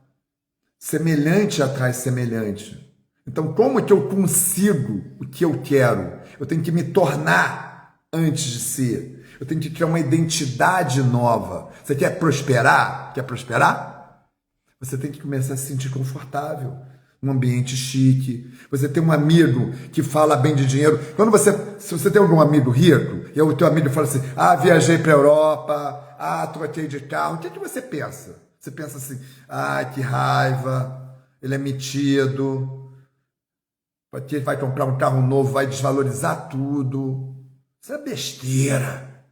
Semelhante atrai semelhante. Então, como que eu consigo o que eu quero? Eu tenho que me tornar antes de ser. Eu tenho que criar uma identidade nova. Você quer prosperar? Quer prosperar? Você tem que começar a se sentir confortável. Um ambiente chique, você tem um amigo que fala bem de dinheiro. Se você tem algum amigo rico, e o teu amigo fala assim, viajei para a Europa, troquei de carro, o que você pensa? Você pensa assim, que raiva, ele é metido, porque vai comprar um carro novo, vai desvalorizar tudo. Isso é besteira.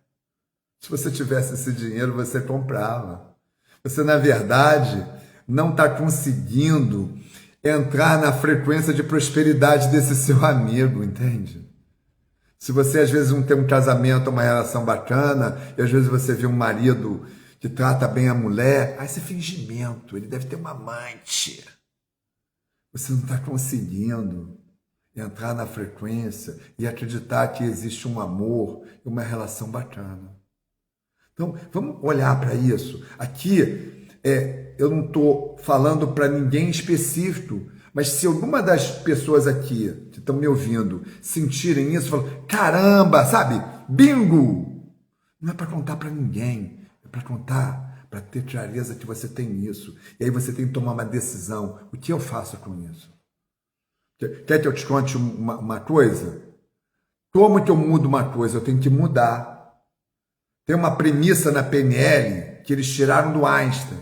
Se você tivesse esse dinheiro, você comprava. Você, na verdade, não está conseguindo entrar na frequência de prosperidade desse seu amigo, entende? Se você às vezes não tem um casamento, uma relação bacana, e às vezes você vê um marido que trata bem a mulher, esse fingimento, ele deve ter uma amante. Você não está conseguindo entrar na frequência e acreditar que existe um amor e uma relação bacana. Então, vamos olhar para isso. Aqui, eu não estou falando para ninguém específico, mas se alguma das pessoas aqui que estão me ouvindo sentirem isso, falam, caramba, sabe, bingo! Não é para contar para ninguém, é para contar, para ter clareza que você tem isso. E aí você tem que tomar uma decisão. O que eu faço com isso? Quer que eu te conte uma coisa? Como que eu mudo uma coisa? Eu tenho que mudar. Tem uma premissa na PNL que eles tiraram do Einstein.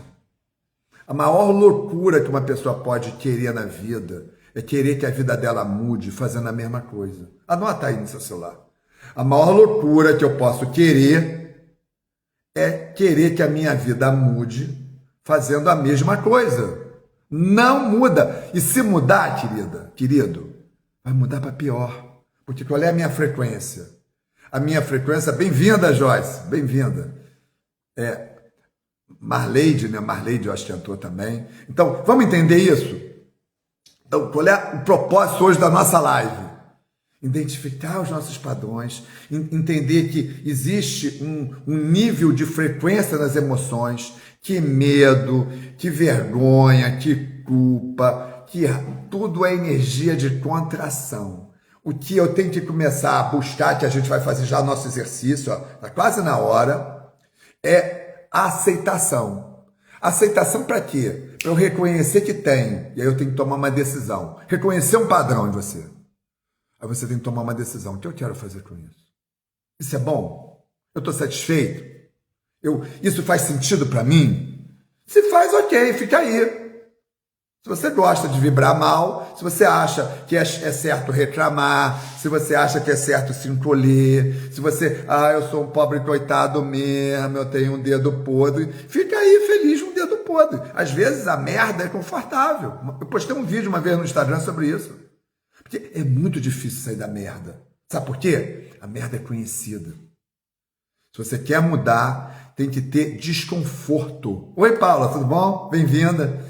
A maior loucura que uma pessoa pode querer na vida é querer que a vida dela mude fazendo a mesma coisa. Anota aí no seu celular. A maior loucura que eu posso querer é querer que a minha vida mude fazendo a mesma coisa. Não muda. E se mudar, querido, vai mudar para pior. Porque qual é a minha frequência? A minha frequência, bem-vinda, Joyce, bem-vinda. Marleide, né? Marleide, eu acho que entrou também. Então, vamos entender isso? Então, qual é o propósito hoje da nossa live? Identificar os nossos padrões, entender que existe um nível de frequência nas emoções, que medo, que vergonha, que culpa, que tudo é energia de contração. O que eu tenho que começar a buscar, que a gente vai fazer já nosso exercício, está quase na hora, é a aceitação. Aceitação para quê? Para eu reconhecer que tenho, e aí eu tenho que tomar uma decisão. Reconhecer um padrão em você. Aí você tem que tomar uma decisão. O que eu quero fazer com isso? Isso é bom? Eu estou satisfeito? Isso faz sentido para mim? Se faz, ok, fica aí. Se você gosta de vibrar mal, se você acha que é certo reclamar, se você acha que é certo se encolher, se você, eu sou um pobre coitado mesmo, eu tenho um dedo podre, fica aí feliz com um dedo podre. Às vezes a merda é confortável. Eu postei um vídeo uma vez no Instagram sobre isso. Porque é muito difícil sair da merda. Sabe por quê? A merda é conhecida. Se você quer mudar, tem que ter desconforto. Oi, Paula, tudo bom? Bem-vinda.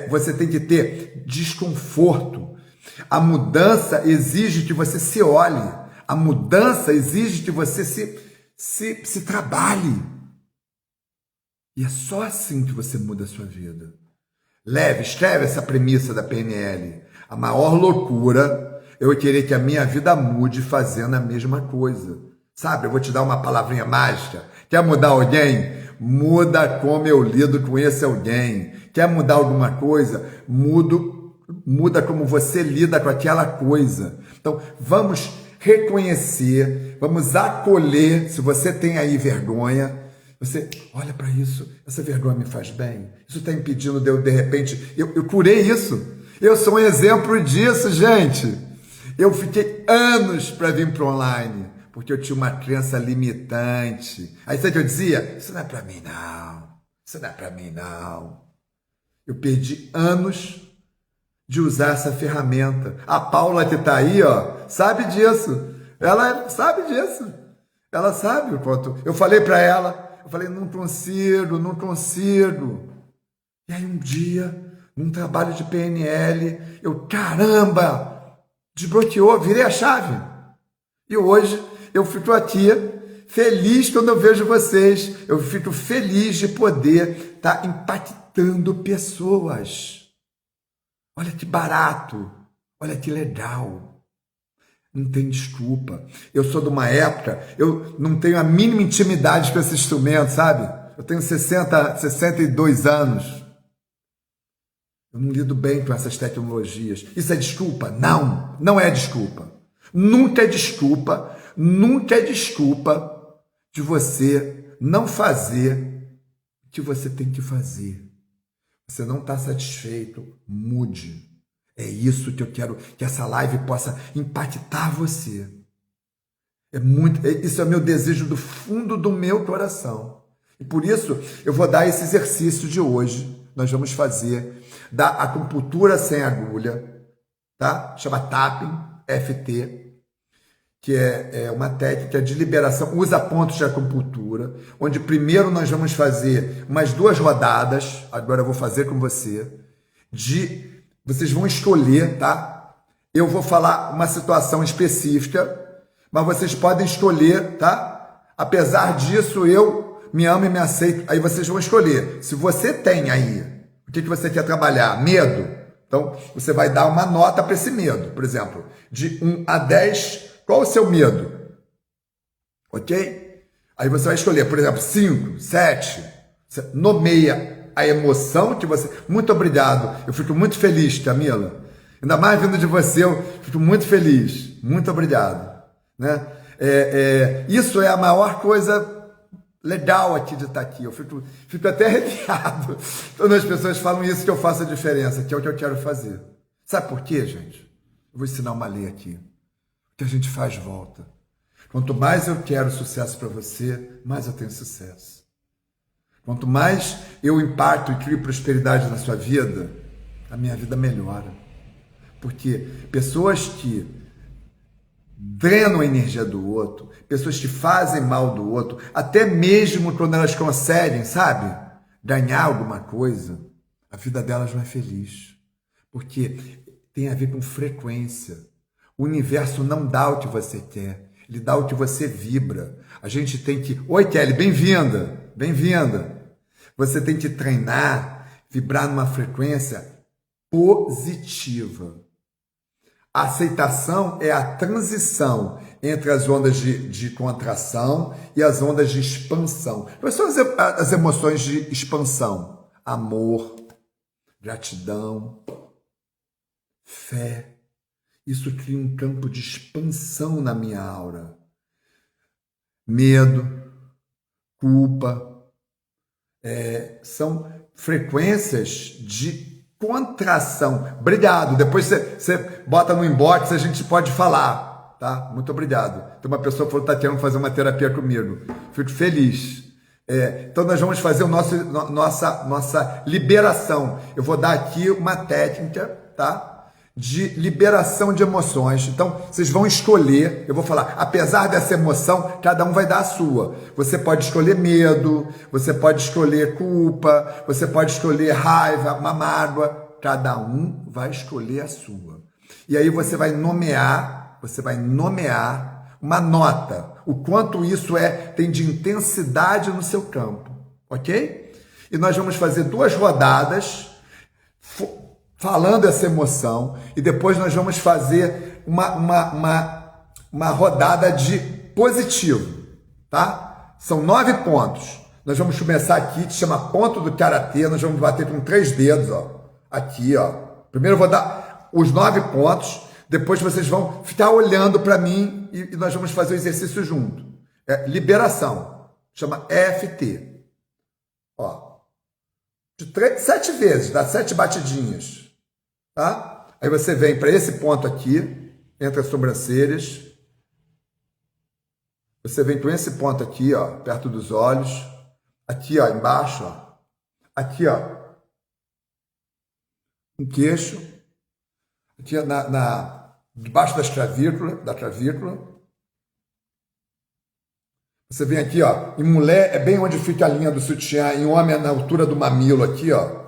Você tem que ter desconforto. A mudança exige que você se olhe. A mudança exige que você se trabalhe. E é só assim que você muda a sua vida. Escreve essa premissa da PNL. A maior loucura é eu querer que a minha vida mude fazendo a mesma coisa. Sabe, eu vou te dar uma palavrinha mágica. Quer mudar alguém? Muda como eu lido com esse alguém. Quer mudar alguma coisa? Muda como você lida com aquela coisa. Então, vamos reconhecer, vamos acolher. Se você tem aí vergonha, você olha para isso, essa vergonha me faz bem. Isso está impedindo de eu, de repente, eu curei isso. Eu sou um exemplo disso, gente. Eu fiquei anos para vir para online, porque eu tinha uma crença limitante. Aí sabe o que eu dizia? Isso não é para mim, não. Isso não é para mim, não. Eu perdi anos de usar essa ferramenta. A Paula que está aí, ó, sabe disso. Ela sabe disso. Ela sabe o quanto. Eu falei para ela, não consigo. E aí um dia, num trabalho de PNL, caramba, desbloqueou, virei a chave. E hoje eu fico aqui feliz quando eu vejo vocês. Eu fico feliz de poder estar impactando pessoas. Olha que barato, olha que legal. Não tem desculpa. Eu sou de uma época, eu não tenho a mínima intimidade com esse instrumento, sabe? Eu tenho 62 anos. Eu não lido bem com essas tecnologias. Isso é desculpa? Não, não é desculpa. Nunca é desculpa de você não fazer o que você tem que fazer. Você não está satisfeito, mude. É isso que eu quero que essa live possa impactar você. Isso é meu desejo do fundo do meu coração. E por isso eu vou dar esse exercício de hoje. Nós vamos fazer da acupuntura sem agulha, tá? Chama Tapping, FT, que é uma técnica de liberação, usa pontos de acupuntura, onde primeiro nós vamos fazer umas 2 rodadas, agora eu vou fazer com você, vocês vão escolher, tá? Eu vou falar uma situação específica, mas vocês podem escolher, tá? Apesar disso, eu me amo e me aceito, aí vocês vão escolher. Se você tem aí, o que você quer trabalhar? Medo? Então, você vai dar uma nota para esse medo, por exemplo, de 1 a 10, qual o seu medo? Ok? Aí você vai escolher, por exemplo, 5, 7. Você nomeia a emoção que você... Muito obrigado. Eu fico muito feliz, Camila. Ainda mais vindo de você, eu fico muito feliz. Muito obrigado. Né? Isso é a maior coisa legal aqui de estar aqui. Eu fico até arrepiado quando as pessoas falam isso, que eu faço a diferença, que é o que eu quero fazer. Sabe por quê, gente? Eu vou ensinar uma lei aqui. Que a gente faz volta. Quanto mais eu quero sucesso para você, mais eu tenho sucesso. Quanto mais eu impacto e crio prosperidade na sua vida, a minha vida melhora. Porque pessoas que drenam a energia do outro, pessoas que fazem mal do outro, até mesmo quando elas conseguem, sabe, ganhar alguma coisa, a vida delas não é feliz. Porque tem a ver com frequência. O universo não dá o que você quer, ele dá o que você vibra. A gente tem que... Oi, Kelly, bem-vinda, bem-vinda. Você tem que treinar, vibrar numa frequência positiva. A aceitação é a transição entre as ondas de contração e as ondas de expansão. Quais são as emoções de expansão? Amor, gratidão, fé. Isso cria um campo de expansão na minha aura. Medo, culpa, são frequências de contração. Obrigado. Depois você bota no inbox, a gente pode falar, tá? Muito obrigado. Tem uma pessoa que falou que está querendo fazer uma terapia comigo. Fico feliz. Então nós vamos fazer nossa liberação. Eu vou dar aqui uma técnica, tá? de liberação de emoções. Então, vocês vão escolher, eu vou falar, apesar dessa emoção, cada um vai dar a sua. Você pode escolher medo, você pode escolher culpa, você pode escolher raiva, uma mágoa, cada um vai escolher a sua. E aí você vai nomear uma nota, o quanto isso tem de intensidade no seu campo, ok? E nós vamos fazer 2 rodadas falando essa emoção, e depois nós vamos fazer uma rodada de positivo, tá? São 9 pontos. Nós vamos começar aqui, que chama ponto do karatê, nós vamos bater com 3 dedos, ó. Aqui, ó. Primeiro eu vou dar os 9 pontos, depois vocês vão ficar olhando para mim e nós vamos fazer o exercício junto. Liberação, chama EFT. Ó. De 7 vezes, dá 7 batidinhas. Tá? Aí você vem para esse ponto aqui, entre as sobrancelhas. Você vem com esse ponto aqui, ó, perto dos olhos. Aqui, ó, embaixo, ó. Aqui, ó, no queixo. Aqui debaixo da clavícula. Você vem aqui, ó, em mulher é bem onde fica a linha do sutiã, em homem é na altura do mamilo aqui, ó.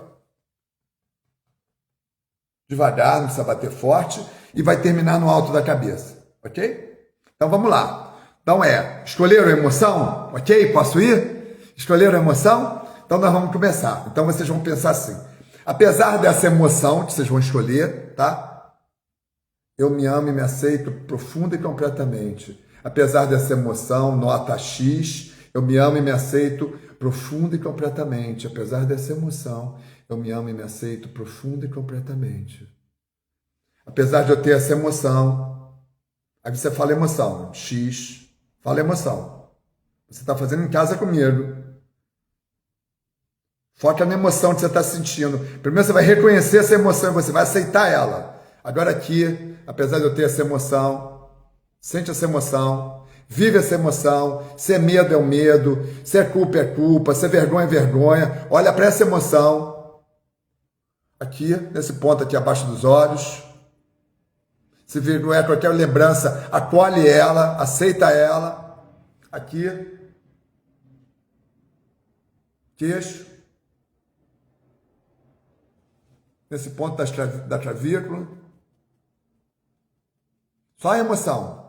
Devagar, não precisa bater forte, e vai terminar no alto da cabeça, ok? Então vamos lá. Então escolheram a emoção? Ok? Posso ir? Escolheram a emoção? Então nós vamos começar. Então vocês vão pensar assim, apesar dessa emoção que vocês vão escolher, tá? Eu me amo e me aceito profunda e completamente. Apesar dessa emoção, nota X, eu me amo e me aceito profunda e completamente. Apesar dessa emoção, eu me amo e me aceito profunda e completamente. Apesar de eu ter essa emoção, aí você fala emoção, X, fala emoção. Você está fazendo em casa comigo. Foca na emoção que você está sentindo. Primeiro você vai reconhecer essa emoção e você vai aceitar ela. Agora aqui, apesar de eu ter essa emoção, sente essa emoção, vive essa emoção. Se é medo, é o medo. Se é culpa, se é vergonha, é vergonha. Olha para essa emoção. Aqui, nesse ponto aqui abaixo dos olhos. Se vier qualquer lembrança, acolhe ela, aceita ela. Aqui. Queixo. Nesse ponto da clavícula. Só a emoção.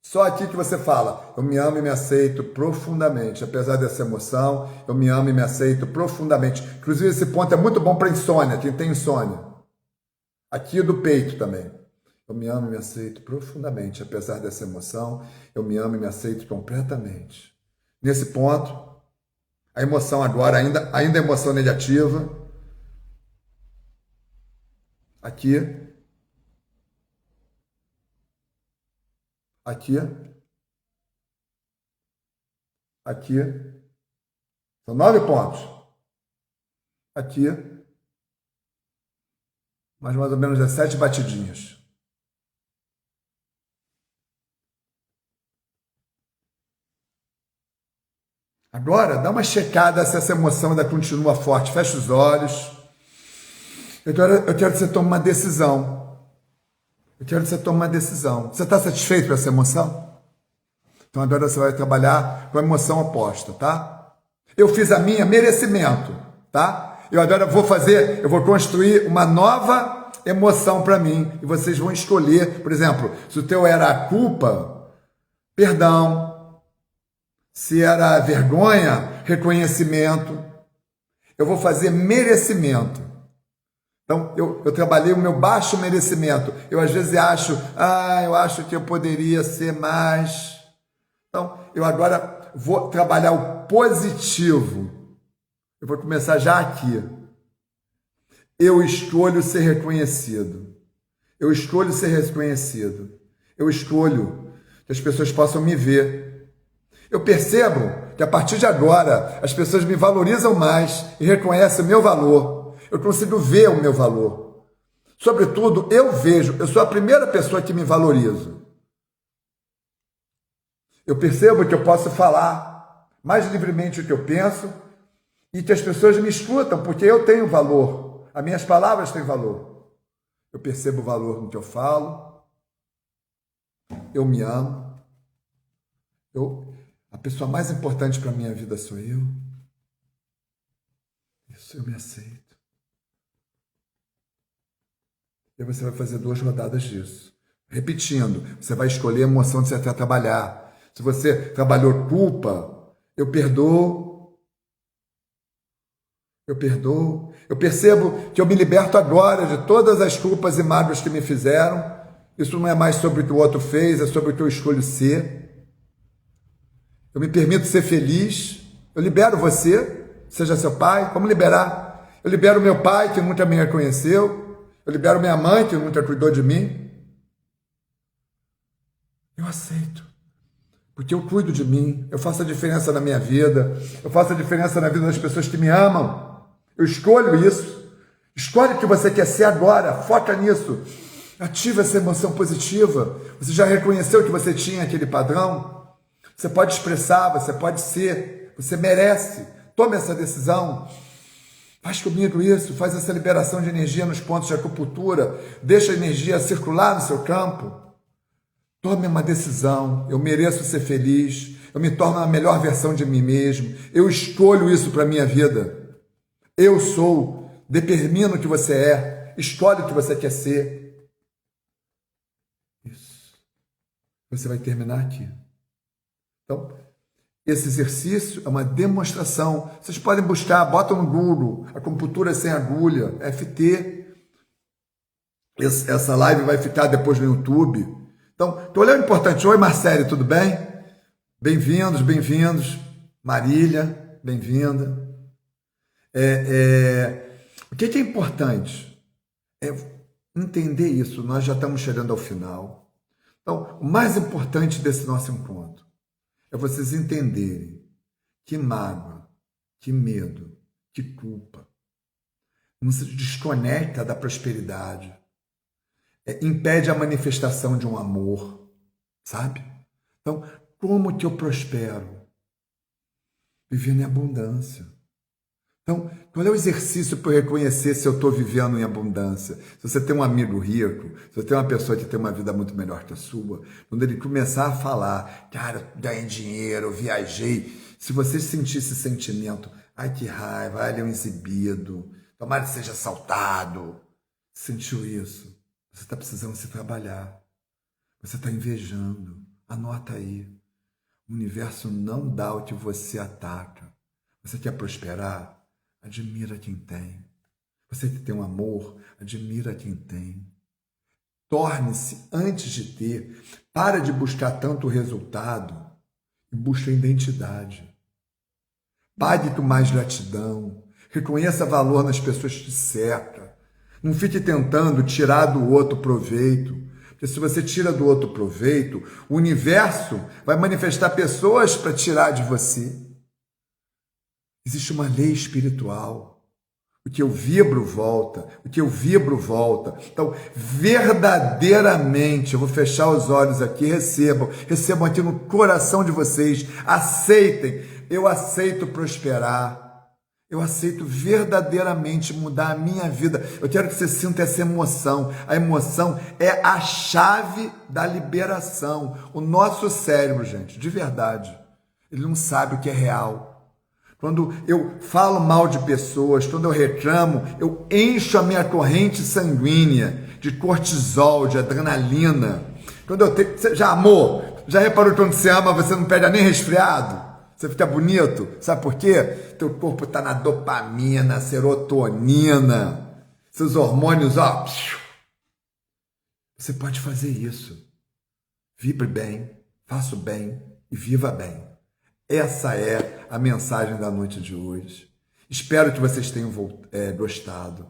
Só aqui que você fala, eu me amo e me aceito profundamente. Apesar dessa emoção, eu me amo e me aceito profundamente. Inclusive, esse ponto é muito bom para insônia, quem tem insônia. Aqui do peito também. Eu me amo e me aceito profundamente. Apesar dessa emoção, eu me amo e me aceito completamente. Nesse ponto, a emoção agora, ainda é emoção negativa. Aqui. Aqui. Aqui. São 9 pontos. Aqui. Mais ou menos 17 batidinhas. Agora, dá uma checada se essa emoção ainda continua forte. Fecha os olhos. Eu quero que você tome uma decisão. Você está satisfeito com essa emoção? Então agora você vai trabalhar com a emoção oposta, tá? Eu fiz a minha, merecimento, tá? Eu agora eu vou construir uma nova emoção para mim. E vocês vão escolher, por exemplo, se o teu era a culpa, perdão. Se era vergonha, reconhecimento. Eu vou fazer merecimento. Então, eu trabalhei o meu baixo merecimento. Eu às vezes eu acho que eu poderia ser mais. Então, eu agora vou trabalhar o positivo. Eu vou começar já aqui. Eu escolho ser reconhecido. Eu escolho ser reconhecido. Eu escolho que as pessoas possam me ver. Eu percebo que a partir de agora as pessoas me valorizam mais e reconhecem o meu valor. Eu consigo ver o meu valor. Sobretudo, eu sou a primeira pessoa que me valorizo. Eu percebo que eu posso falar mais livremente o que eu penso e que as pessoas me escutam, porque eu tenho valor. As minhas palavras têm valor. Eu percebo o valor no que eu falo. Eu me amo. A pessoa mais importante para a minha vida sou eu. Isso, eu me aceito. E você vai fazer 2 rodadas disso. Repetindo, você vai escolher a emoção que você quer trabalhar. Se você trabalhou culpa, eu perdoo. Eu perdoo. Eu percebo que eu me liberto agora de todas as culpas e mágoas que me fizeram. Isso não é mais sobre o que o outro fez, é sobre o que eu escolho ser. Eu me permito ser feliz. Eu libero você, seja seu pai. Vamos liberar. Eu libero meu pai, que nunca me reconheceu. Eu libero minha mãe, que nunca cuidou de mim. Eu aceito. Porque eu cuido de mim. Eu faço a diferença na minha vida. Eu faço a diferença na vida das pessoas que me amam. Eu escolho isso. Escolhe o que você quer ser agora. Foca nisso. Ativa essa emoção positiva. Você já reconheceu que você tinha aquele padrão? Você pode expressar, você pode ser. Você merece. Tome essa decisão. Faz comigo isso. Faz essa liberação de energia nos pontos de acupuntura. Deixa a energia circular no seu campo. Tome uma decisão. Eu mereço ser feliz. Eu me torno a melhor versão de mim mesmo. Eu escolho isso para a minha vida. Eu sou. Determino o que você é. Escolhe o que você quer ser. Isso. Você vai terminar aqui. Então, esse exercício é uma demonstração. Vocês podem buscar, bota no Google, acupuntura sem agulha, FT. Essa live vai ficar depois no YouTube. Então, estou olhando importante. Oi, Marcele, tudo bem? Bem-vindos, bem-vindos. Marília, bem-vinda. O que é importante? É entender isso. Nós já estamos chegando ao final. Então, o mais importante desse nosso encontro é vocês entenderem que mágoa, que medo, que culpa não se desconecta da prosperidade. Impede a manifestação de um amor, sabe? Então, como que eu prospero? Vivendo em abundância. Então, qual é o exercício para eu reconhecer se eu estou vivendo em abundância? Se você tem um amigo rico, se você tem uma pessoa que tem uma vida muito melhor que a sua, quando ele começar a falar, cara, ganhei dinheiro, eu viajei, se você sentir esse sentimento, ai que raiva, ai ele é um exibido, tomara que seja assaltado, sentiu isso? Você está precisando se trabalhar. Você está invejando. Anota aí. O universo não dá o que você ataca. Você quer prosperar? Admira quem tem. Você que tem um amor, admira quem tem. Torne-se antes de ter. Para de buscar tanto resultado e busca a identidade. Pague com mais gratidão. Reconheça valor nas pessoas que cercam. Não fique tentando tirar do outro proveito, porque se você tira do outro proveito, o universo vai manifestar pessoas para tirar de você. Existe uma lei espiritual. O que eu vibro volta, o que eu vibro volta. Então, verdadeiramente, eu vou fechar os olhos aqui, recebam aqui no coração de vocês, aceitem, eu aceito prosperar. Eu aceito verdadeiramente mudar a minha vida. Eu quero que você sinta essa emoção. A emoção é a chave da liberação. O nosso cérebro, gente, de verdade, ele não sabe o que é real. Quando eu falo mal de pessoas, quando eu reclamo, eu encho a minha corrente sanguínea de cortisol, de adrenalina. Quando eu tenho... Você já amou? Já reparou que quando você ama, você não pega nem resfriado? Você fica bonito, sabe por quê? Teu corpo está na dopamina, serotonina, seus hormônios, ó. Você pode fazer isso. Vibre bem, faça o bem e viva bem. Essa é a mensagem da noite de hoje. Espero que vocês tenham gostado.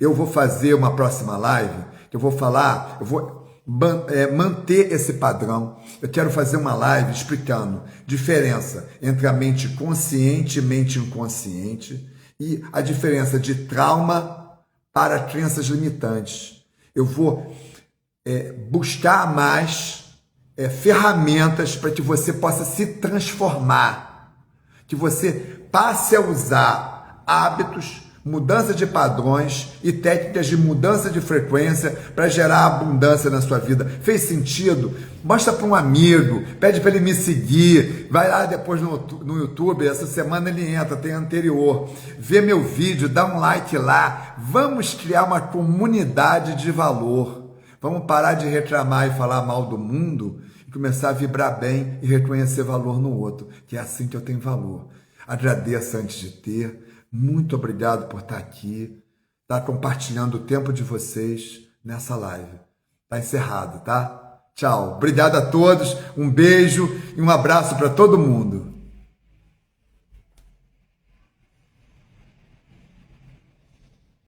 Eu vou fazer uma próxima live, que eu vou falar, eu vou manter esse padrão. Eu quero fazer uma live explicando a diferença entre a mente consciente e mente inconsciente e a diferença de trauma para crenças limitantes. Eu vou buscar mais ferramentas para que você possa se transformar, que você passe a usar hábitos mudança de padrões e técnicas de mudança de frequência para gerar abundância na sua vida. Fez sentido? Mostra para um amigo, pede para ele me seguir, vai lá depois no YouTube, essa semana ele entra, tem anterior, vê meu vídeo, dá um like lá, vamos criar uma comunidade de valor, vamos parar de reclamar e falar mal do mundo e começar a vibrar bem e reconhecer valor no outro, que é assim que eu tenho valor. Agradeço antes de ter. Muito obrigado por estar aqui, estar compartilhando o tempo de vocês nessa live. Está encerrado, tá? Tchau. Obrigado a todos, um beijo e um abraço para todo mundo.